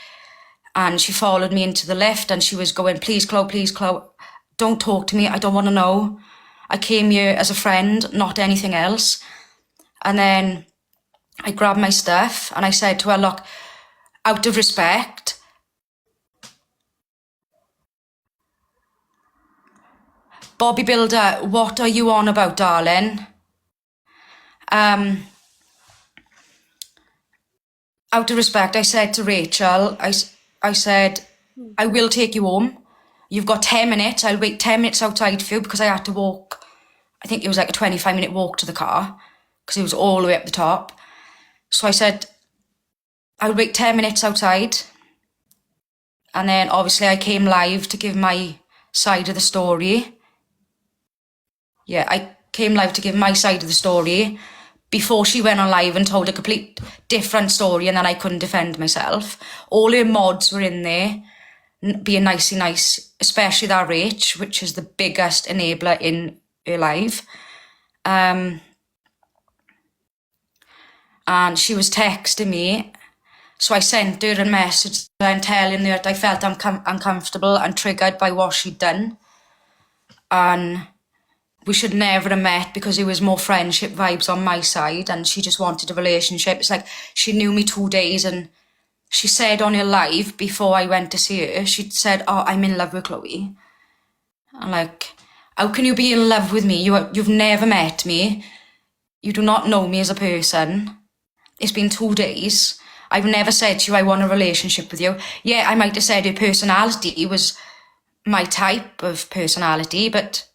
and she followed me into the lift and she was going, please, Chloe, don't talk to me. I don't want to know. I came here as a friend, not anything else. And then I grabbed my stuff and I said to her, look, out of respect, Bobby Builder, what are you on about, darling? Out of respect, I said to Rachel, I said, I will take you home. You've got 10 minutes. I'll wait 10 minutes outside for you because I had to walk. I think it was like a 25-minute walk to the car because it was all the way up the top. So I said, I'll wait 10 minutes outside. And then obviously I came live to give my side of the story. Yeah, I came live to give my side of the story before she went on live and told a complete different story and then I couldn't defend myself. All her mods were in there being nicey nice, especially that Rach, which is the biggest enabler in her life. And she was texting me. So I sent her a message and telling her that I felt uncomfortable and triggered by what she'd done. And we should never have met because it was more friendship vibes on my side and she just wanted a relationship. It's like she knew me 2 days and she said on her live before I went to see her, she'd said, oh, I'm in love with Chloe. I'm like, how can you be in love with me? You've never met me. You do not know me as a person. It's been 2 days. I've never said to you I want a relationship with you. Yeah, I might have said her personality was my type of personality, but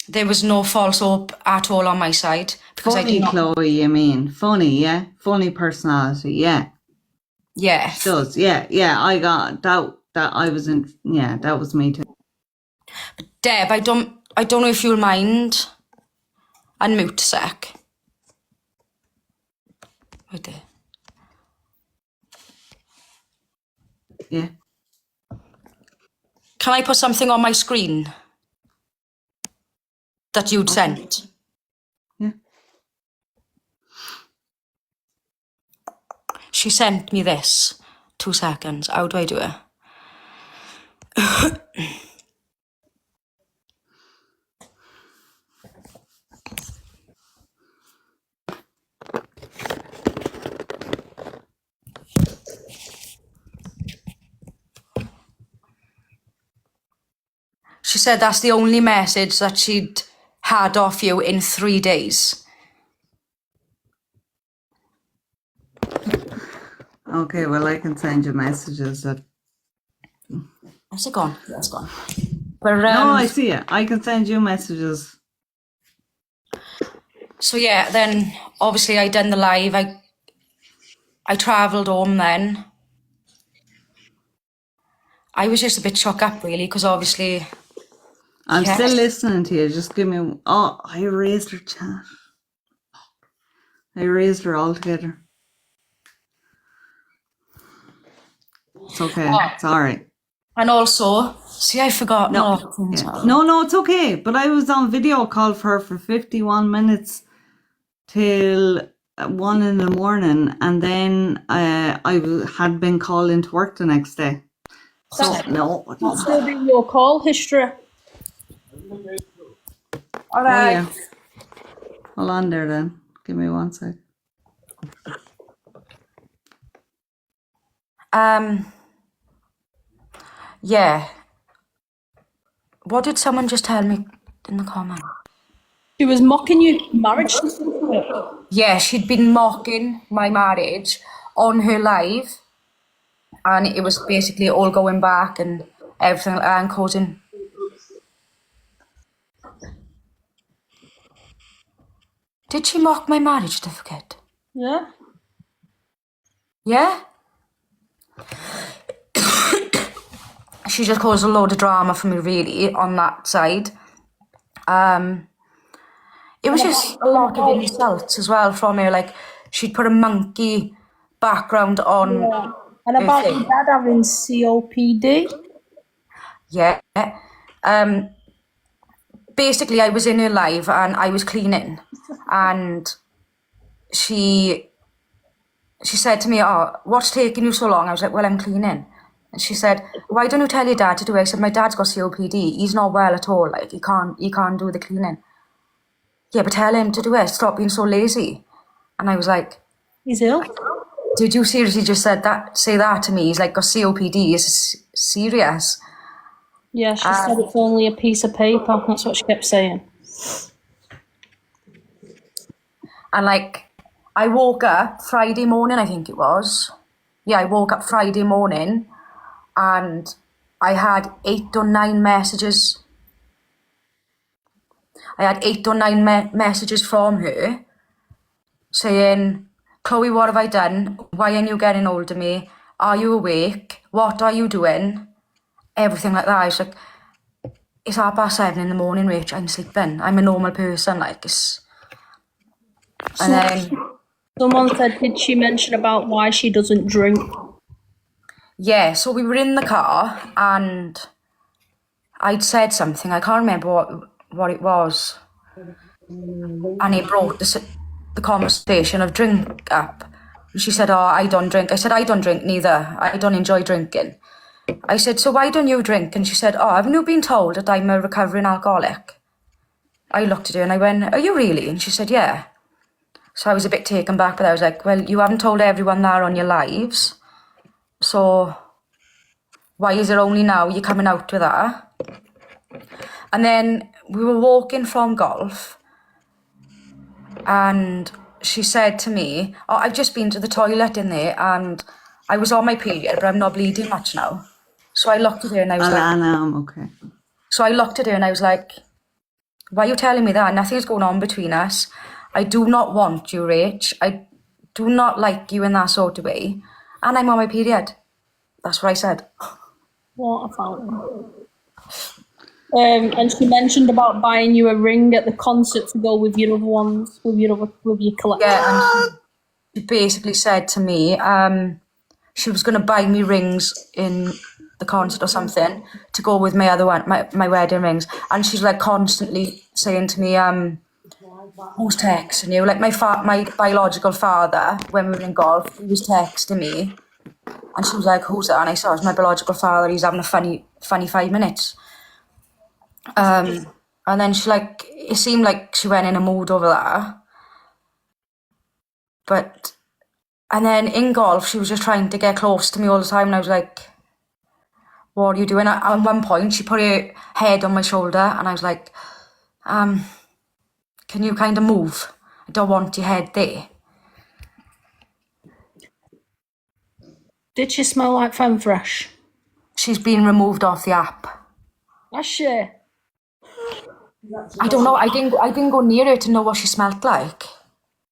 there was no false hope at all on my side. Because Funny, I did not... Chloe, you mean. Funny, yeah? Funny personality, yeah. Yeah. It does, yeah. I got that I was in, yeah, that was me too. But Deb, I don't know if you'll mind. Unmute a sec. Right there. Yeah. Can I put something on my screen that you'd sent? Yeah. She sent me this. 2 seconds. How do I do it? She said that's the only message that she'd had off you in 3 days. Okay, well, I can send you messages that. Has it gone? Yeah, it's gone. But, No, I see it. I can send you messages. So yeah, then obviously I done the live. I travelled home then. I was just a bit shook up really because obviously. I'm Yes. still listening to you. Just give me. Oh, I erased her chat. I erased her altogether. It's okay. Oh. It's all right. And also, see, I forgot. No, things. yeah. No, it's okay. But I was on video call for her for 51 minutes till 1 in the morning, and then had been called into work the next day. So no, What's still be your call history? All right. Yeah. Hold on there then. Give me 1 sec. Yeah. What did someone just tell me in the comment? She was mocking your marriage. Yeah, she'd been mocking my marriage on her live, and it was basically all going back and everything like that and causing. Did she mock my marriage certificate? Yeah. Yeah? She just caused a load of drama for me really on that side. It was just a lot of insults as well from her. Like she'd put a monkey background on. Yeah. And about your dad having COPD. Yeah. Basically, I was in her live and I was cleaning, and she said to me, "Oh, what's taking you so long?" I was like, "Well, I'm cleaning." And she said, "Why don't you tell your dad to do it?" I said, "My dad's got COPD. He's not well at all. Like he can't do the cleaning." Yeah, but tell him to do it. Stop being so lazy. And I was like, he's ill. Did you seriously just say that to me? He's like got COPD. Is it serious? Yeah, she said it's only a piece of paper. That's what she kept saying. And like, I woke up Friday morning, I think it was. Yeah, I woke up Friday morning and I had 8 or 9 messages. I had 8 or 9 messages from her saying, "Chloe, what have I done? Why aren't you getting hold of me? Are you awake? What are you doing?" Everything like that. I was like, it's 7:30 in the morning, Rach. I'm sleeping. I'm a normal person. Like, it's... And then... Someone said, did she mention about why she doesn't drink? Yeah, so we were in the car and I'd said something. I can't remember what it was. And he brought the conversation of drink up. And she said, "Oh, I don't drink." I said, "I don't drink neither. I don't enjoy drinking." I said, "So why don't you drink?" And she said, "Oh, haven't you been told that I'm a recovering alcoholic?" I looked at her and I went, "Are you really?" And she said, "Yeah." So I was a bit taken back, but I was like, "Well, you haven't told everyone that on your lives. So why is it only now you're coming out with that?" And then we were walking from golf and she said to me, "Oh, I've just been to the toilet in there and I was on my period, but I'm not bleeding much now." So I looked at her and I was like... I'm okay. So I looked at her and I was like, "Why are you telling me that? Nothing's going on between us. I do not want you, Rach. I do not like you in that sort of way. And I'm on my period." That's what I said. What about and she mentioned about buying you a ring at the concert to go with your other ones, with your collection. Yeah, and she basically said to me, she was going to buy me rings in the concert or something to go with my other one, my wedding rings. And she's like constantly saying to me, "Who's texting you?" Like my biological father, when we were in golf, he was texting me. And she was like, "Who's that?" And I said, "It's my biological father. He's having a funny 5 minutes." And then it seemed like she went in a mood over that. And then in golf, she was just trying to get close to me all the time. And I was like, what are you doing? At one point, she put her head on my shoulder and I was like, can you kind of move? I don't want your head there. Did she smell like Femme Fresh? She's been removed off the app. Has she? I don't know. I didn't go near her to know what she smelled like.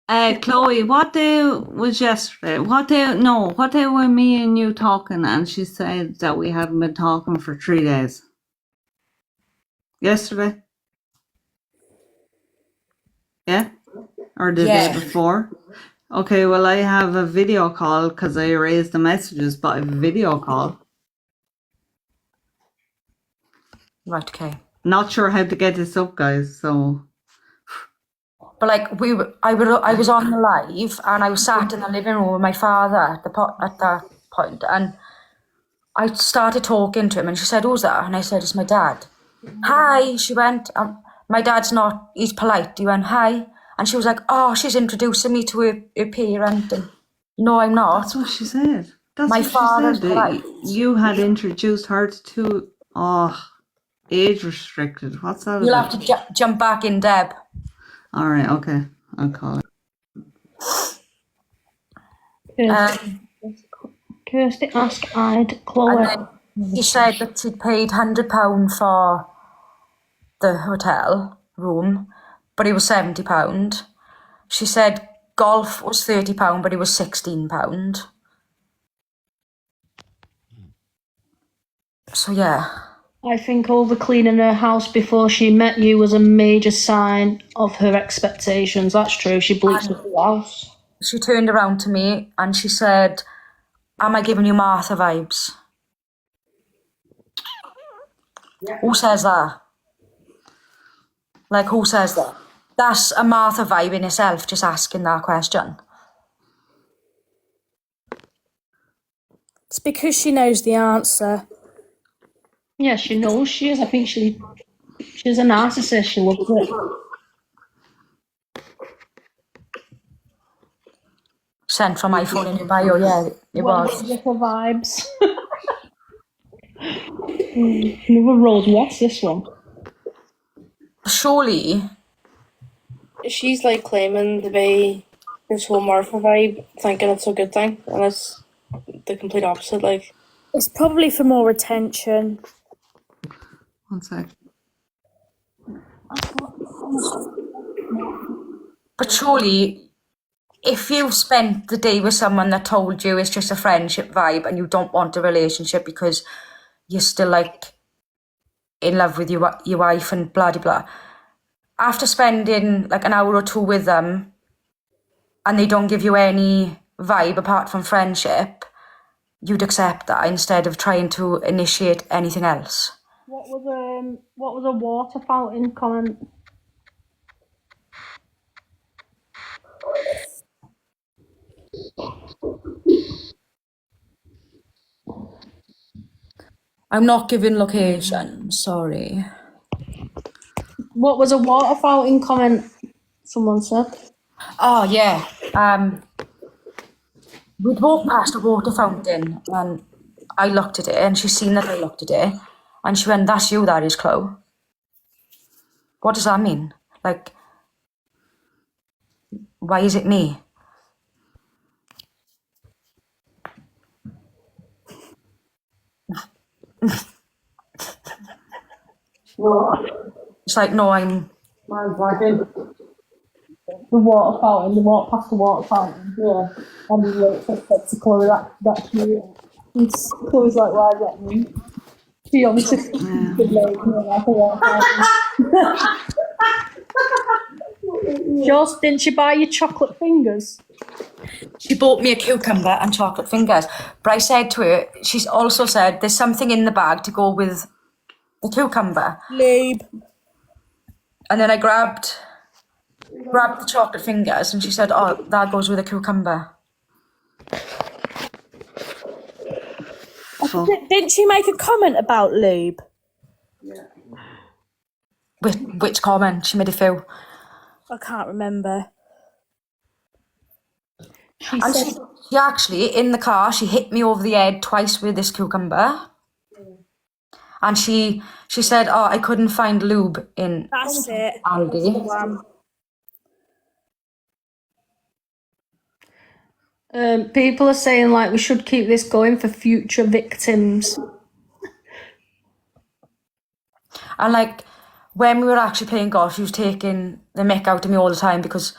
Chloe, what day was yesterday? What day were me and you talking and she said that we hadn't been talking for 3 days? Yesterday? Yeah? Or the day before? Okay, well, I have a video call because I erased the messages, but I have a video call. Right, okay. Not sure how to get this up, guys, so... But like I was on the live and I was sat in the living room with my father at that point, and I started talking to him and she said, "Who's that?" And I said, "It's my dad." "Hi," she went. My dad's not, he's polite. He went, "Hi." And she was like, "Oh, she's introducing me to her parent." And no, I'm not. That's what she said. That's my what father's she said. polite. You had introduced her to age restricted. What's that You'll about? have to jump back in, Deb. All right, okay. I'll call it. Kirsty asked-eyed Chloe. And then he said that she'd paid £100 for the hotel room, but it was £70. She said golf was £30, but it was £16. So yeah. I think over-cleaning her house before she met you was a major sign of her expectations. That's true. She bleached the whole house. She turned around to me and she said, "Am I giving you Martha vibes?" Who says that? Like, who says that? That's a Martha vibe in itself, just asking that question. It's because she knows the answer. Yeah, she knows she is. I think she's a narcissist. She loves it. Sent from my phone in your bio, yeah, it was. Little vibes. Another Road West, this one. Surely. She's like claiming to be this whole Martha vibe, thinking it's a good thing, and it's the complete opposite. Like, it's probably for more attention. 1 sec. But surely, if you've spent the day with someone that told you it's just a friendship vibe and you don't want a relationship because you're still like in love with your wife and blah blah blah, after spending like an hour or two with them and they don't give you any vibe apart from friendship, you'd accept that instead of trying to initiate anything else. What was a water fountain comment? I'm not giving location, sorry. What was a water fountain comment? Someone said. Oh yeah. We'd walked past a water fountain and I looked at it and she's seen that I looked at it and she went, "That's you, that is, Chloe." What does that mean? Like, why is it me? It's like, no, I'm... Mine's like the water fountain, they walk past the water fountain. Yeah. And he wait for to Chloe, that's you. And Chloe's like, "Why is that me?" She obviously good lady, like a water fountain. Just, didn't she buy you chocolate fingers? She bought me a cucumber and chocolate fingers. But I said to her, she's also said, there's something in the bag to go with the cucumber. Lube. And then I grabbed the chocolate fingers and she said, "Oh, that goes with a cucumber." Didn't she make a comment about lube? Which comment? She made a few. I can't remember. She actually, in the car, she hit me over the head twice with this cucumber. And she said, oh, I couldn't find lube in That's it. Aldi. People are saying like we should keep this going for future victims. And like when we were actually playing golf, she was taking the mick out of me all the time because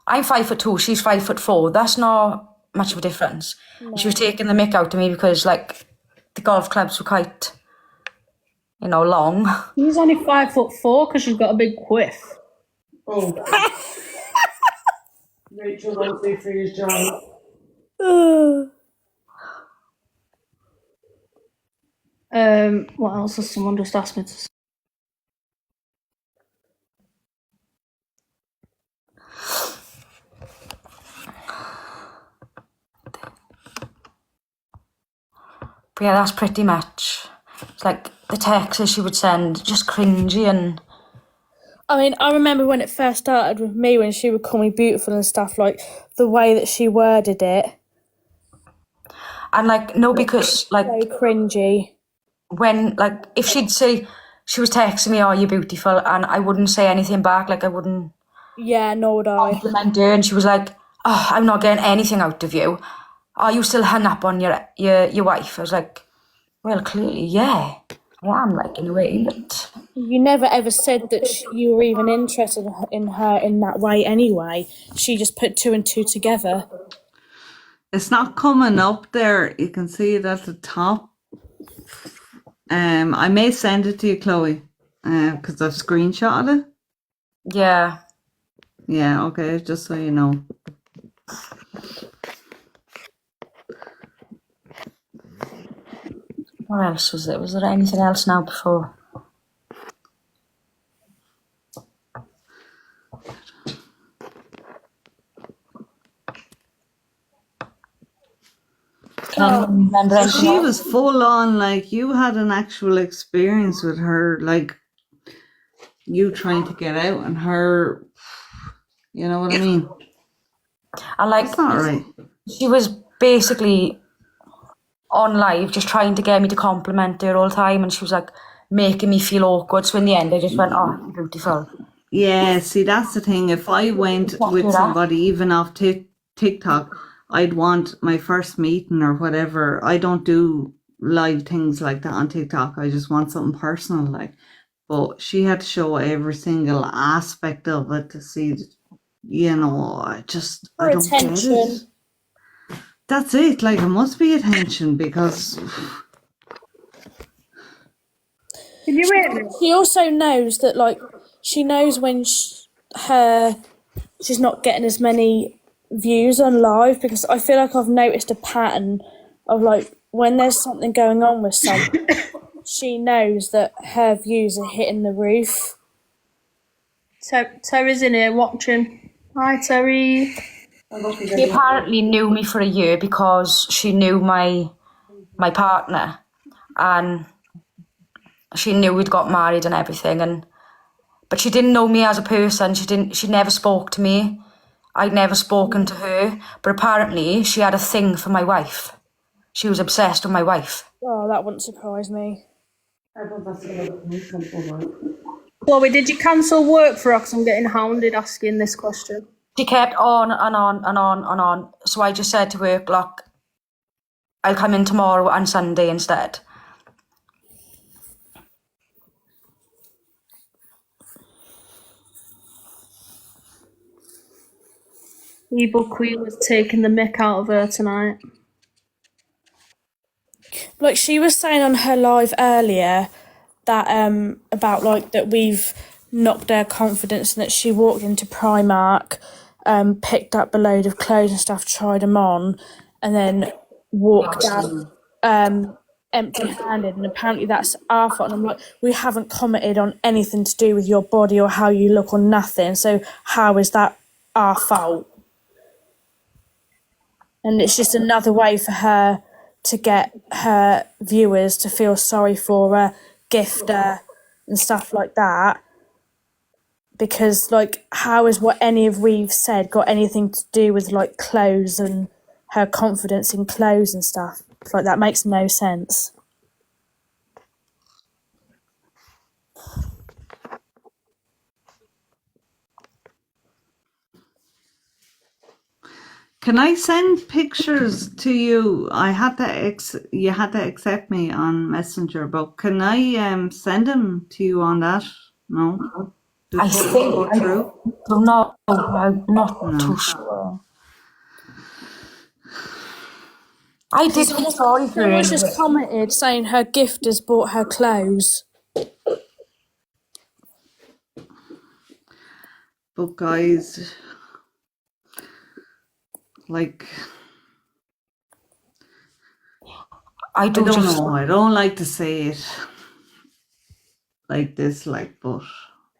I'm 5'2", she's 5'4". That's not much of a difference. No. She was taking the mick out of me because like the golf clubs were quite, you know, long. She's only 5'4" because she's got a big quiff. Oh. Rachel, don't say for his job. What else has someone just asked me to say? But yeah, that's pretty much. It's like the texts she would send, just cringy and... I mean, I remember when it first started with me, when she would call me beautiful and stuff, like the way that she worded it. And like, no, because like... Very cringy. When, like, if she'd say, she was texting me, oh, you're beautiful, and I wouldn't say anything back, like I wouldn't... Yeah, nor would I. Compliment her, and she was like, oh, I'm not getting anything out of you. Are you still hung up on your wife? I was like, well, clearly, yeah, I am, like, in a way, but... You never ever said that you were even interested in her in that way anyway. She just put two and two together. It's not coming up there. You can see it at the top. I may send it to you, Chloe, because I've screenshotted it. Yeah. Yeah, okay, just so you know. What else was it? Was there anything else now before? She was full on, like, you had an actual experience with her, like, you trying to get out and her, you know what I mean? And like, that's not right. She was basically on live just trying to get me to compliment her all the time, and she was like making me feel awkward. So in the end, I just went, oh, beautiful. Yeah, see, that's the thing. If I went with somebody, even off TikTok, I'd want my first meeting or whatever. I don't do live things like that on TikTok. I just want something personal, like. But she had to show every single aspect of it to see, you know, I don't get it. That's it. Like, it must be attention because. She also knows that, like, she knows when she's not getting as many views on live, because I feel like I've noticed a pattern of, like, when there's something going on with something, she knows that her views are hitting the roof. Terry's in here watching. Hi, Terry. She apparently knew me for a year because she knew my partner, and she knew we'd got married and everything, but she didn't know me as a person. She never spoke to me. I'd never spoken to her, but apparently she had a thing for my wife. She was obsessed with my wife. Oh, that wouldn't surprise me. Chloe, did you cancel work for her? 'Cause I'm getting hounded asking this question. She kept on and on and on and on. So I just said to her, look, I'll come in tomorrow and Sunday instead. Evil Queen was taking the mick out of her tonight. Like, she was saying on her live earlier that about, like, that we've knocked her confidence, and that she walked into Primark, picked up a load of clothes and stuff, tried them on, and then walked out empty-handed, and apparently that's our fault. And I'm like, we haven't commented on anything to do with your body or how you look or nothing, so how is that our fault? And it's just another way for her to get her viewers to feel sorry for her, gift her, and stuff like that. Because, like, how is what any of we've said got anything to do with, like, clothes and her confidence in clothes and stuff? Like, that makes no sense. Can I send pictures to you? I had to you had to accept me on Messenger, but can I send them to you on that? No. I think go through. I'm not too sure. I did feel sorry for Someone her. just commented saying her gifters bought her clothes. But guys, like, I don't know. I don't like to say it like this, like, but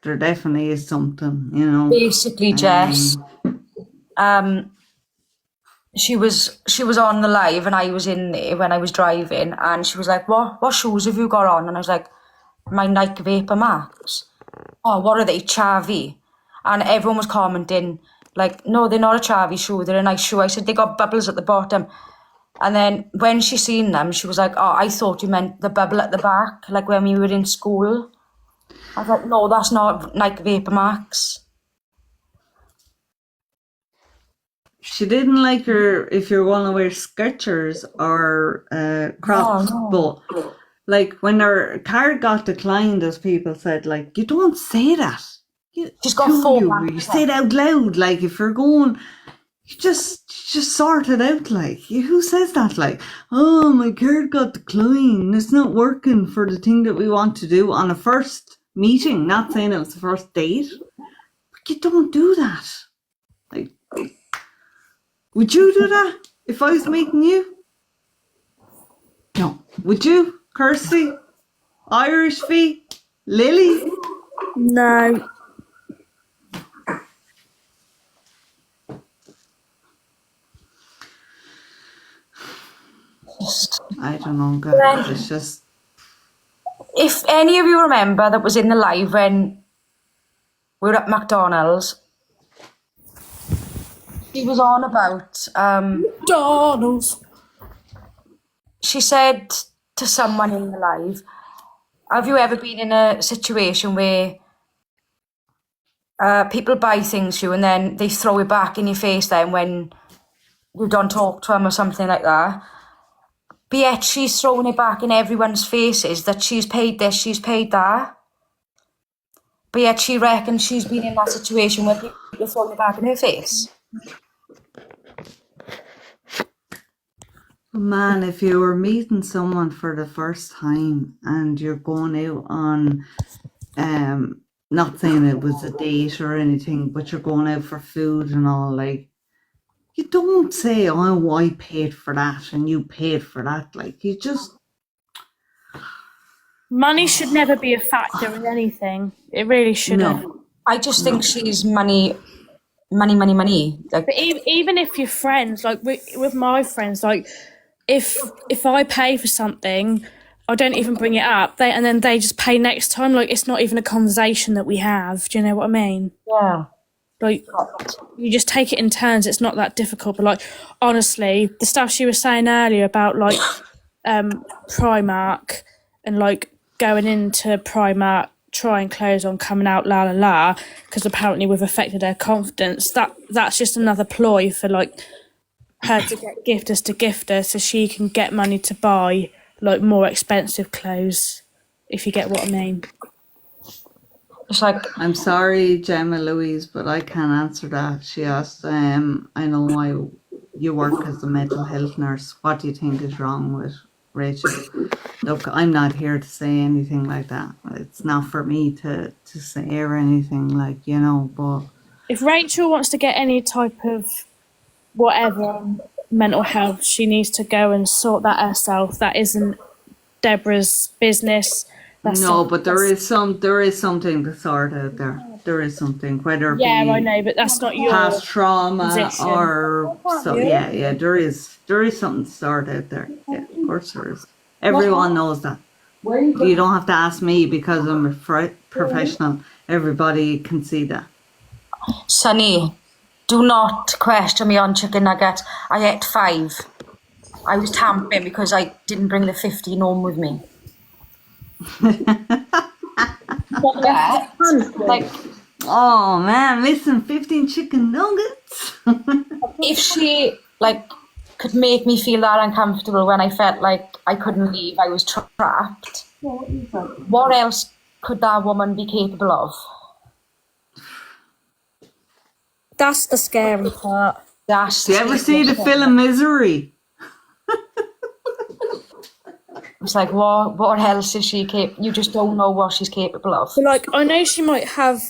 there definitely is something, you know. Basically, Jess, she was on the live and I was in there when I was driving, and she was like, what shoes have you got on? And I was like, my Nike Vapor Max. Oh, what are they, Chavi? And everyone was commenting like, no, they're not a Chavi shoe, they're a nice shoe. I said, they got bubbles at the bottom. And then when she seen them, she was like, oh, I thought you meant the bubble at the back, like when we were in school. I was like, no, that's not Nike Vapor Max. She didn't like her if you're going to wear Skechers or Crocs, but like when her card got declined, as people said, like, you don't say that. She's got 4 You say it out loud, like if you're going, you just sort it out, like who says that? Like, oh, my card got declined, it's not working for the thing that we want to do on a first meeting. Not saying it was the first date, but you don't do that. Like, would you do that if I was meeting you? No. Would you, Kirsty? Irish V? Lily? No. I don't know, guys. It's just... If any of you remember that was in the live when we were at McDonald's, she was on about McDonald's. She said to someone in the live, have you ever been in a situation where people buy things to you and then they throw it back in your face then when you don't talk to them or something like that? But yet she's throwing it back in everyone's faces that she's paid this, she's paid that. But yet she reckons she's been in that situation where people are throwing it back in her face. Man, if you were meeting someone for the first time and you're going out on, not saying it was a date or anything, but you're going out for food and all, like, you don't say, oh, I paid for that and you paid for that. Like, you just... Money should never be a factor in anything. It really shouldn't. No. I just think she's money. Like, but even if you're friends, like with my friends, like if I pay for something, I don't even bring it up. And then they just pay next time. Like, it's not even a conversation that we have. Do you know what I mean? Yeah. Like, you just take it in turns. It's not that difficult. But like, honestly, the stuff she was saying earlier about like Primark and like going into Primark, trying clothes on, coming out, la la la, because apparently we've affected her confidence. That's just another ploy for like her to get gifters to gift her so she can get money to buy like more expensive clothes, if you get what I mean. It's like, I'm sorry, Gemma Louise, but I can't answer that. She asked, I know why you work as a mental health nurse. What do you think is wrong with Rachel? Look, I'm not here to say anything like that. It's not for me to say or anything, like, you know, but... If Rachel wants to get any type of whatever mental health, she needs to go and sort that herself. That isn't Deborah's business. No, but there is something to sort out there. There is something, whether it be I know, but that's not your past trauma position. or so. Yeah, there is something to sort out there. Yeah, of course there is. Everyone knows that. You don't have to ask me because I'm a professional. Everybody can see that. Sunny, do not question me on chicken nuggets. I ate 5. I was tamping because I didn't bring the 15 home with me. Like, oh man, missing 15 chicken nuggets. if she like could make me feel that uncomfortable when I felt like I couldn't leave, I was trapped, what else could that woman be capable of? That's the scary part. That's Do you ever see the film Misery? It's like, what else is she capable? You just don't know what she's capable of. But like, I know she might have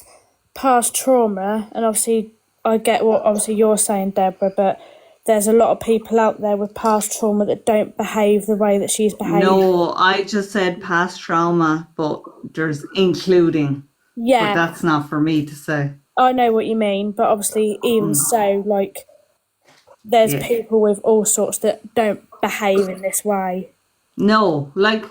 past trauma, and obviously I get what obviously you're saying, Deborah, but there's a lot of people out there with past trauma that don't behave the way that she's behaved. No, I just said past trauma, but there's including. Yeah. But that's not for me to say. I know what you mean, but obviously even so, like, there's people with all sorts that don't behave in this way. No, like,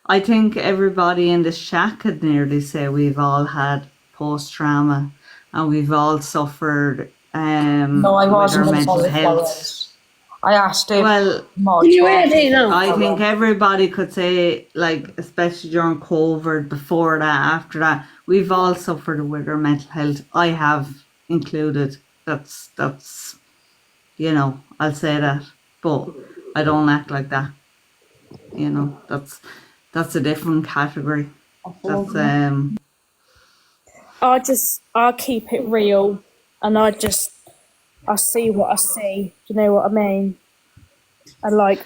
I think everybody in this chat could nearly say we've all had post-trauma and we've all suffered No, I wasn't. with our mental health. I asked her. Well, I think everybody could say, like, especially during COVID, before that, after that, we've all suffered with our mental health. I have included. That's you know, I'll say that, but I don't act like that. You know, that's a different category. That's I keep it real, and I see what I see. Do you know what I mean? And like,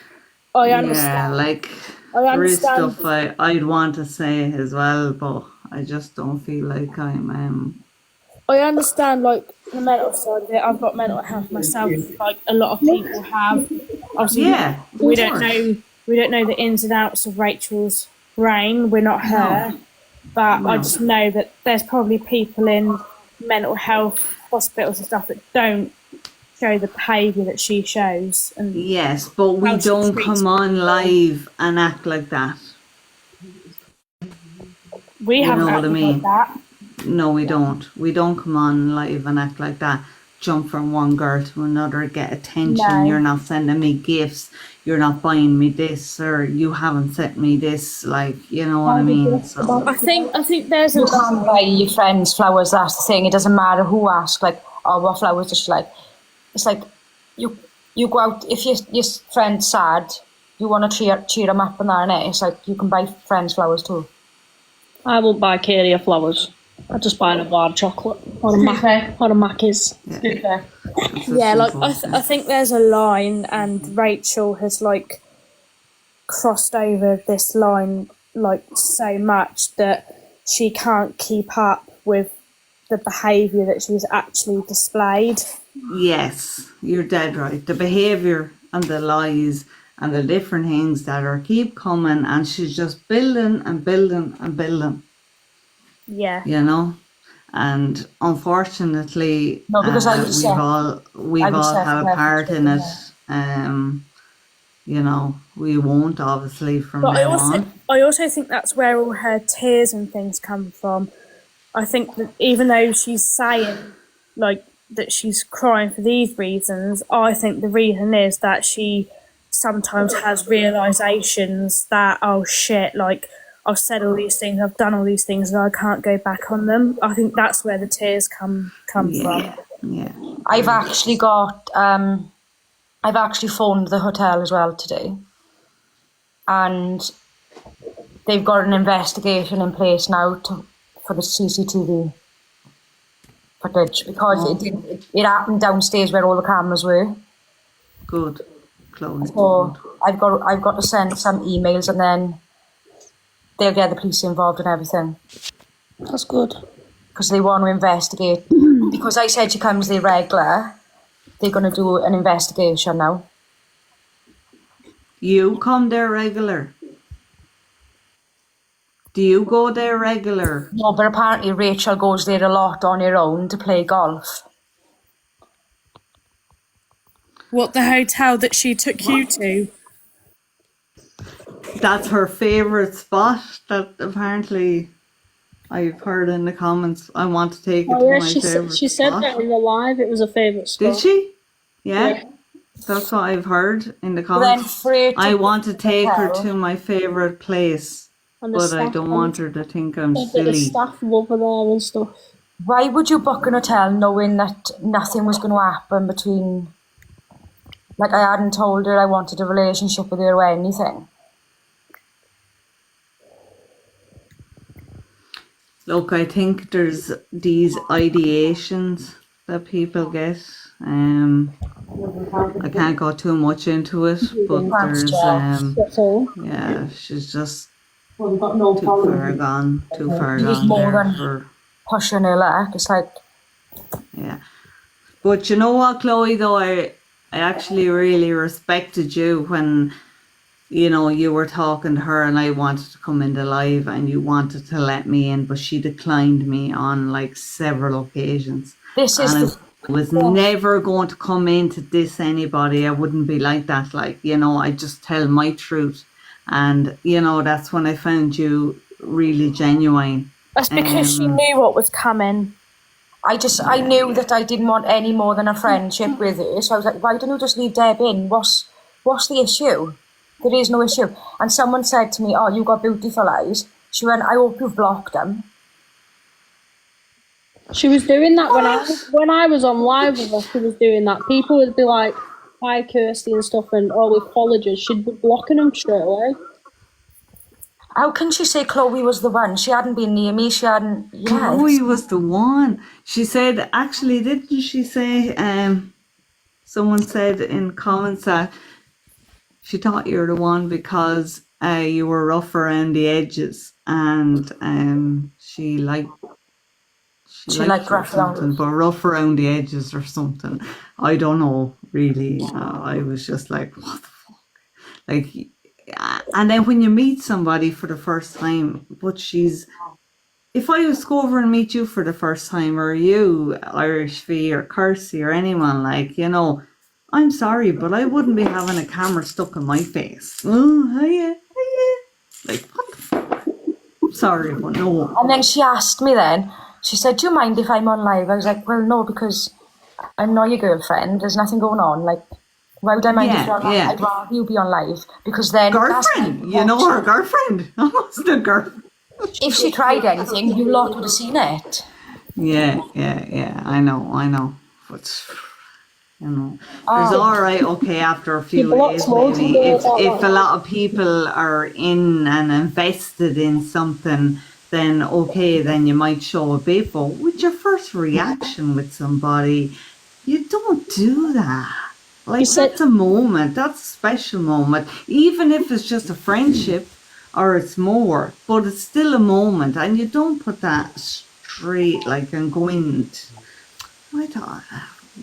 I understand. Yeah, like, I there is understand. stuff I'd want to say as well, but I just don't feel like I'm I understand, like, the mental side of it. I've got mental health myself, like a lot of people have. Obviously, Yeah, we of don't course. know. We don't know the ins and outs of Rachel's brain. We're not her, but I No. just know that there's probably people in mental health hospitals and stuff that don't show the behaviour that she shows. And Yes, but we how she don't treats come on people. live and act like that. We You haven't know what I acted mean? like that. No, we don't. We don't come on live and act like that. Jump from one girl to another, get attention. No. You're not sending me gifts. You're not buying me this, or you haven't sent me this. Like, you know what I mean? So I think there's a You can't buy your friends flowers, that's the thing. It doesn't matter who asks, like, oh, what flowers does she like? It's like, you go out, if your friend's sad, you want to cheer them up and that, innit? It's like, you can buy friends flowers too. I won't buy Katie flowers. I just buy a bar of chocolate or a Mackey's. Yeah, like I think there's a line, and Rachel has like crossed over this line like so much that she can't keep up with the behaviour that she's actually displayed. yes, you're dead right. The behaviour and the lies and the different things that are keep coming, and she's just building and building and building. Yeah. You know, and unfortunately, No, because I would we've say- all say had a for part in it. everything, You know, we won't obviously from But now on. I also think that's where all her tears and things come from. I think that even though she's saying like that she's crying for these reasons, I think the reason is that she sometimes has realizations that, oh shit, like I've said all these things, I've done all these things, and I can't go back on them. I think that's where the tears come from. Yeah. I've actually phoned the hotel as well today, and they've got an investigation in place now for the CCTV footage, because it happened downstairs where all the cameras were. Good, Chloe. So I've got to send some emails, and then they'll get the police involved and everything. That's good. Because they want to investigate. Because I said she comes there regular, they're going to do an investigation now. You come there regular? Do you go there regular? No, but apparently Rachel goes there a lot on her own to play golf. What, the hotel that she took you to? That's her favourite spot that apparently I've heard in the comments. I want to take it Oh to yeah, my favourite she said spot. that in the live. It was a favourite spot. Did she? Yeah. Yeah. That's what I've heard in the But then comments. Frey I took want to take her hotel. to my favourite place, And the but I staff- don't want her to think I'm Said that the silly. staff love her there and stuff. Why would you book an hotel knowing that nothing was going to happen between Like, I hadn't told her I wanted a relationship with her or anything. Look, I think there's these ideations that people get. I can't go too much into it, but there's yeah, she's just too far gone, too far It was gone more there than for pushing her luck. It's like, yeah. But you know what, Chloe, though, I actually really respected you when, you know, you were talking to her and I wanted to come into live and you wanted to let me in, but she declined me on like several occasions. this is And the I was never going to come in to diss anybody. I wouldn't be like that. Like, you know, I just tell my truth. And, you know, that's when I found you really genuine. That's because she knew what was coming. I knew that I didn't want any more than a friendship with her. So I was like, why don't you just leave Deb in? What's the issue? There is no issue. And someone said to me, oh, you got beautiful eyes. She went, I hope you've blocked them. She was doing that when I was on live with her. She was doing that. People would be like, "Hi, Kirsty" and stuff, and all with apologies. She'd be blocking them straight away. How can she say Chloe was the one? She hadn't been near me. She hadn't. Yeah, Chloe was the one. She said, actually, didn't she say? Someone said in comments that she thought you were the one because you were rough around the edges, and she liked rough something, but rough around the edges or something. I don't know, really. I was just like, what the fuck? Like, and then when you meet somebody for the first time, but if I was to go over and meet you for the first time, or you, Irish Fee or Kirsty or anyone, like, you know, I'm sorry, but I wouldn't be having a camera stuck in my face. Oh, hiya. Like, what the fuck? I'm sorry, but no. And then she asked me then, she said, do you mind if I'm on live? I was like, well, no, because I'm not your girlfriend. There's nothing going on. Like, why would I mind if you're on live? I'd rather you be on live. Because then... Girlfriend! You know her girlfriend. I wasn't a girlfriend. If she tried anything, you lot would have seen it. Yeah. I know. But, you know, it's all right, okay, after a few days, maybe. If a lot of people are in and invested in something, then okay, then you might show a bit. But with your first reaction with somebody, you don't do that. Like, that's a moment, that's a special moment. Even if it's just a friendship or it's more, but it's still a moment, and you don't put that straight, like, and go in. I thought,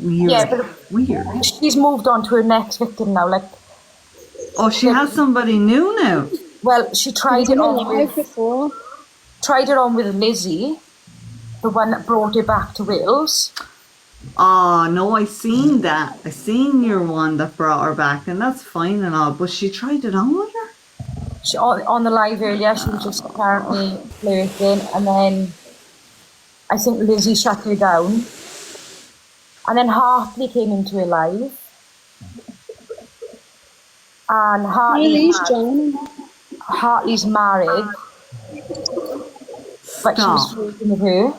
weird. Yeah, but weird. She's moved on to her next victim now. Like, oh, she has somebody new now. Well, she tried it on with Lizzie, the one that brought her back to Wales. Oh, no, I seen that. I seen your one that brought her back, and that's fine and all, but she tried it on with her? She, on the live earlier, she was just apparently flirting, and then I think Lizzie shut her down. And then Hartley came into her live. And Hartley's married. But she was flirting with her.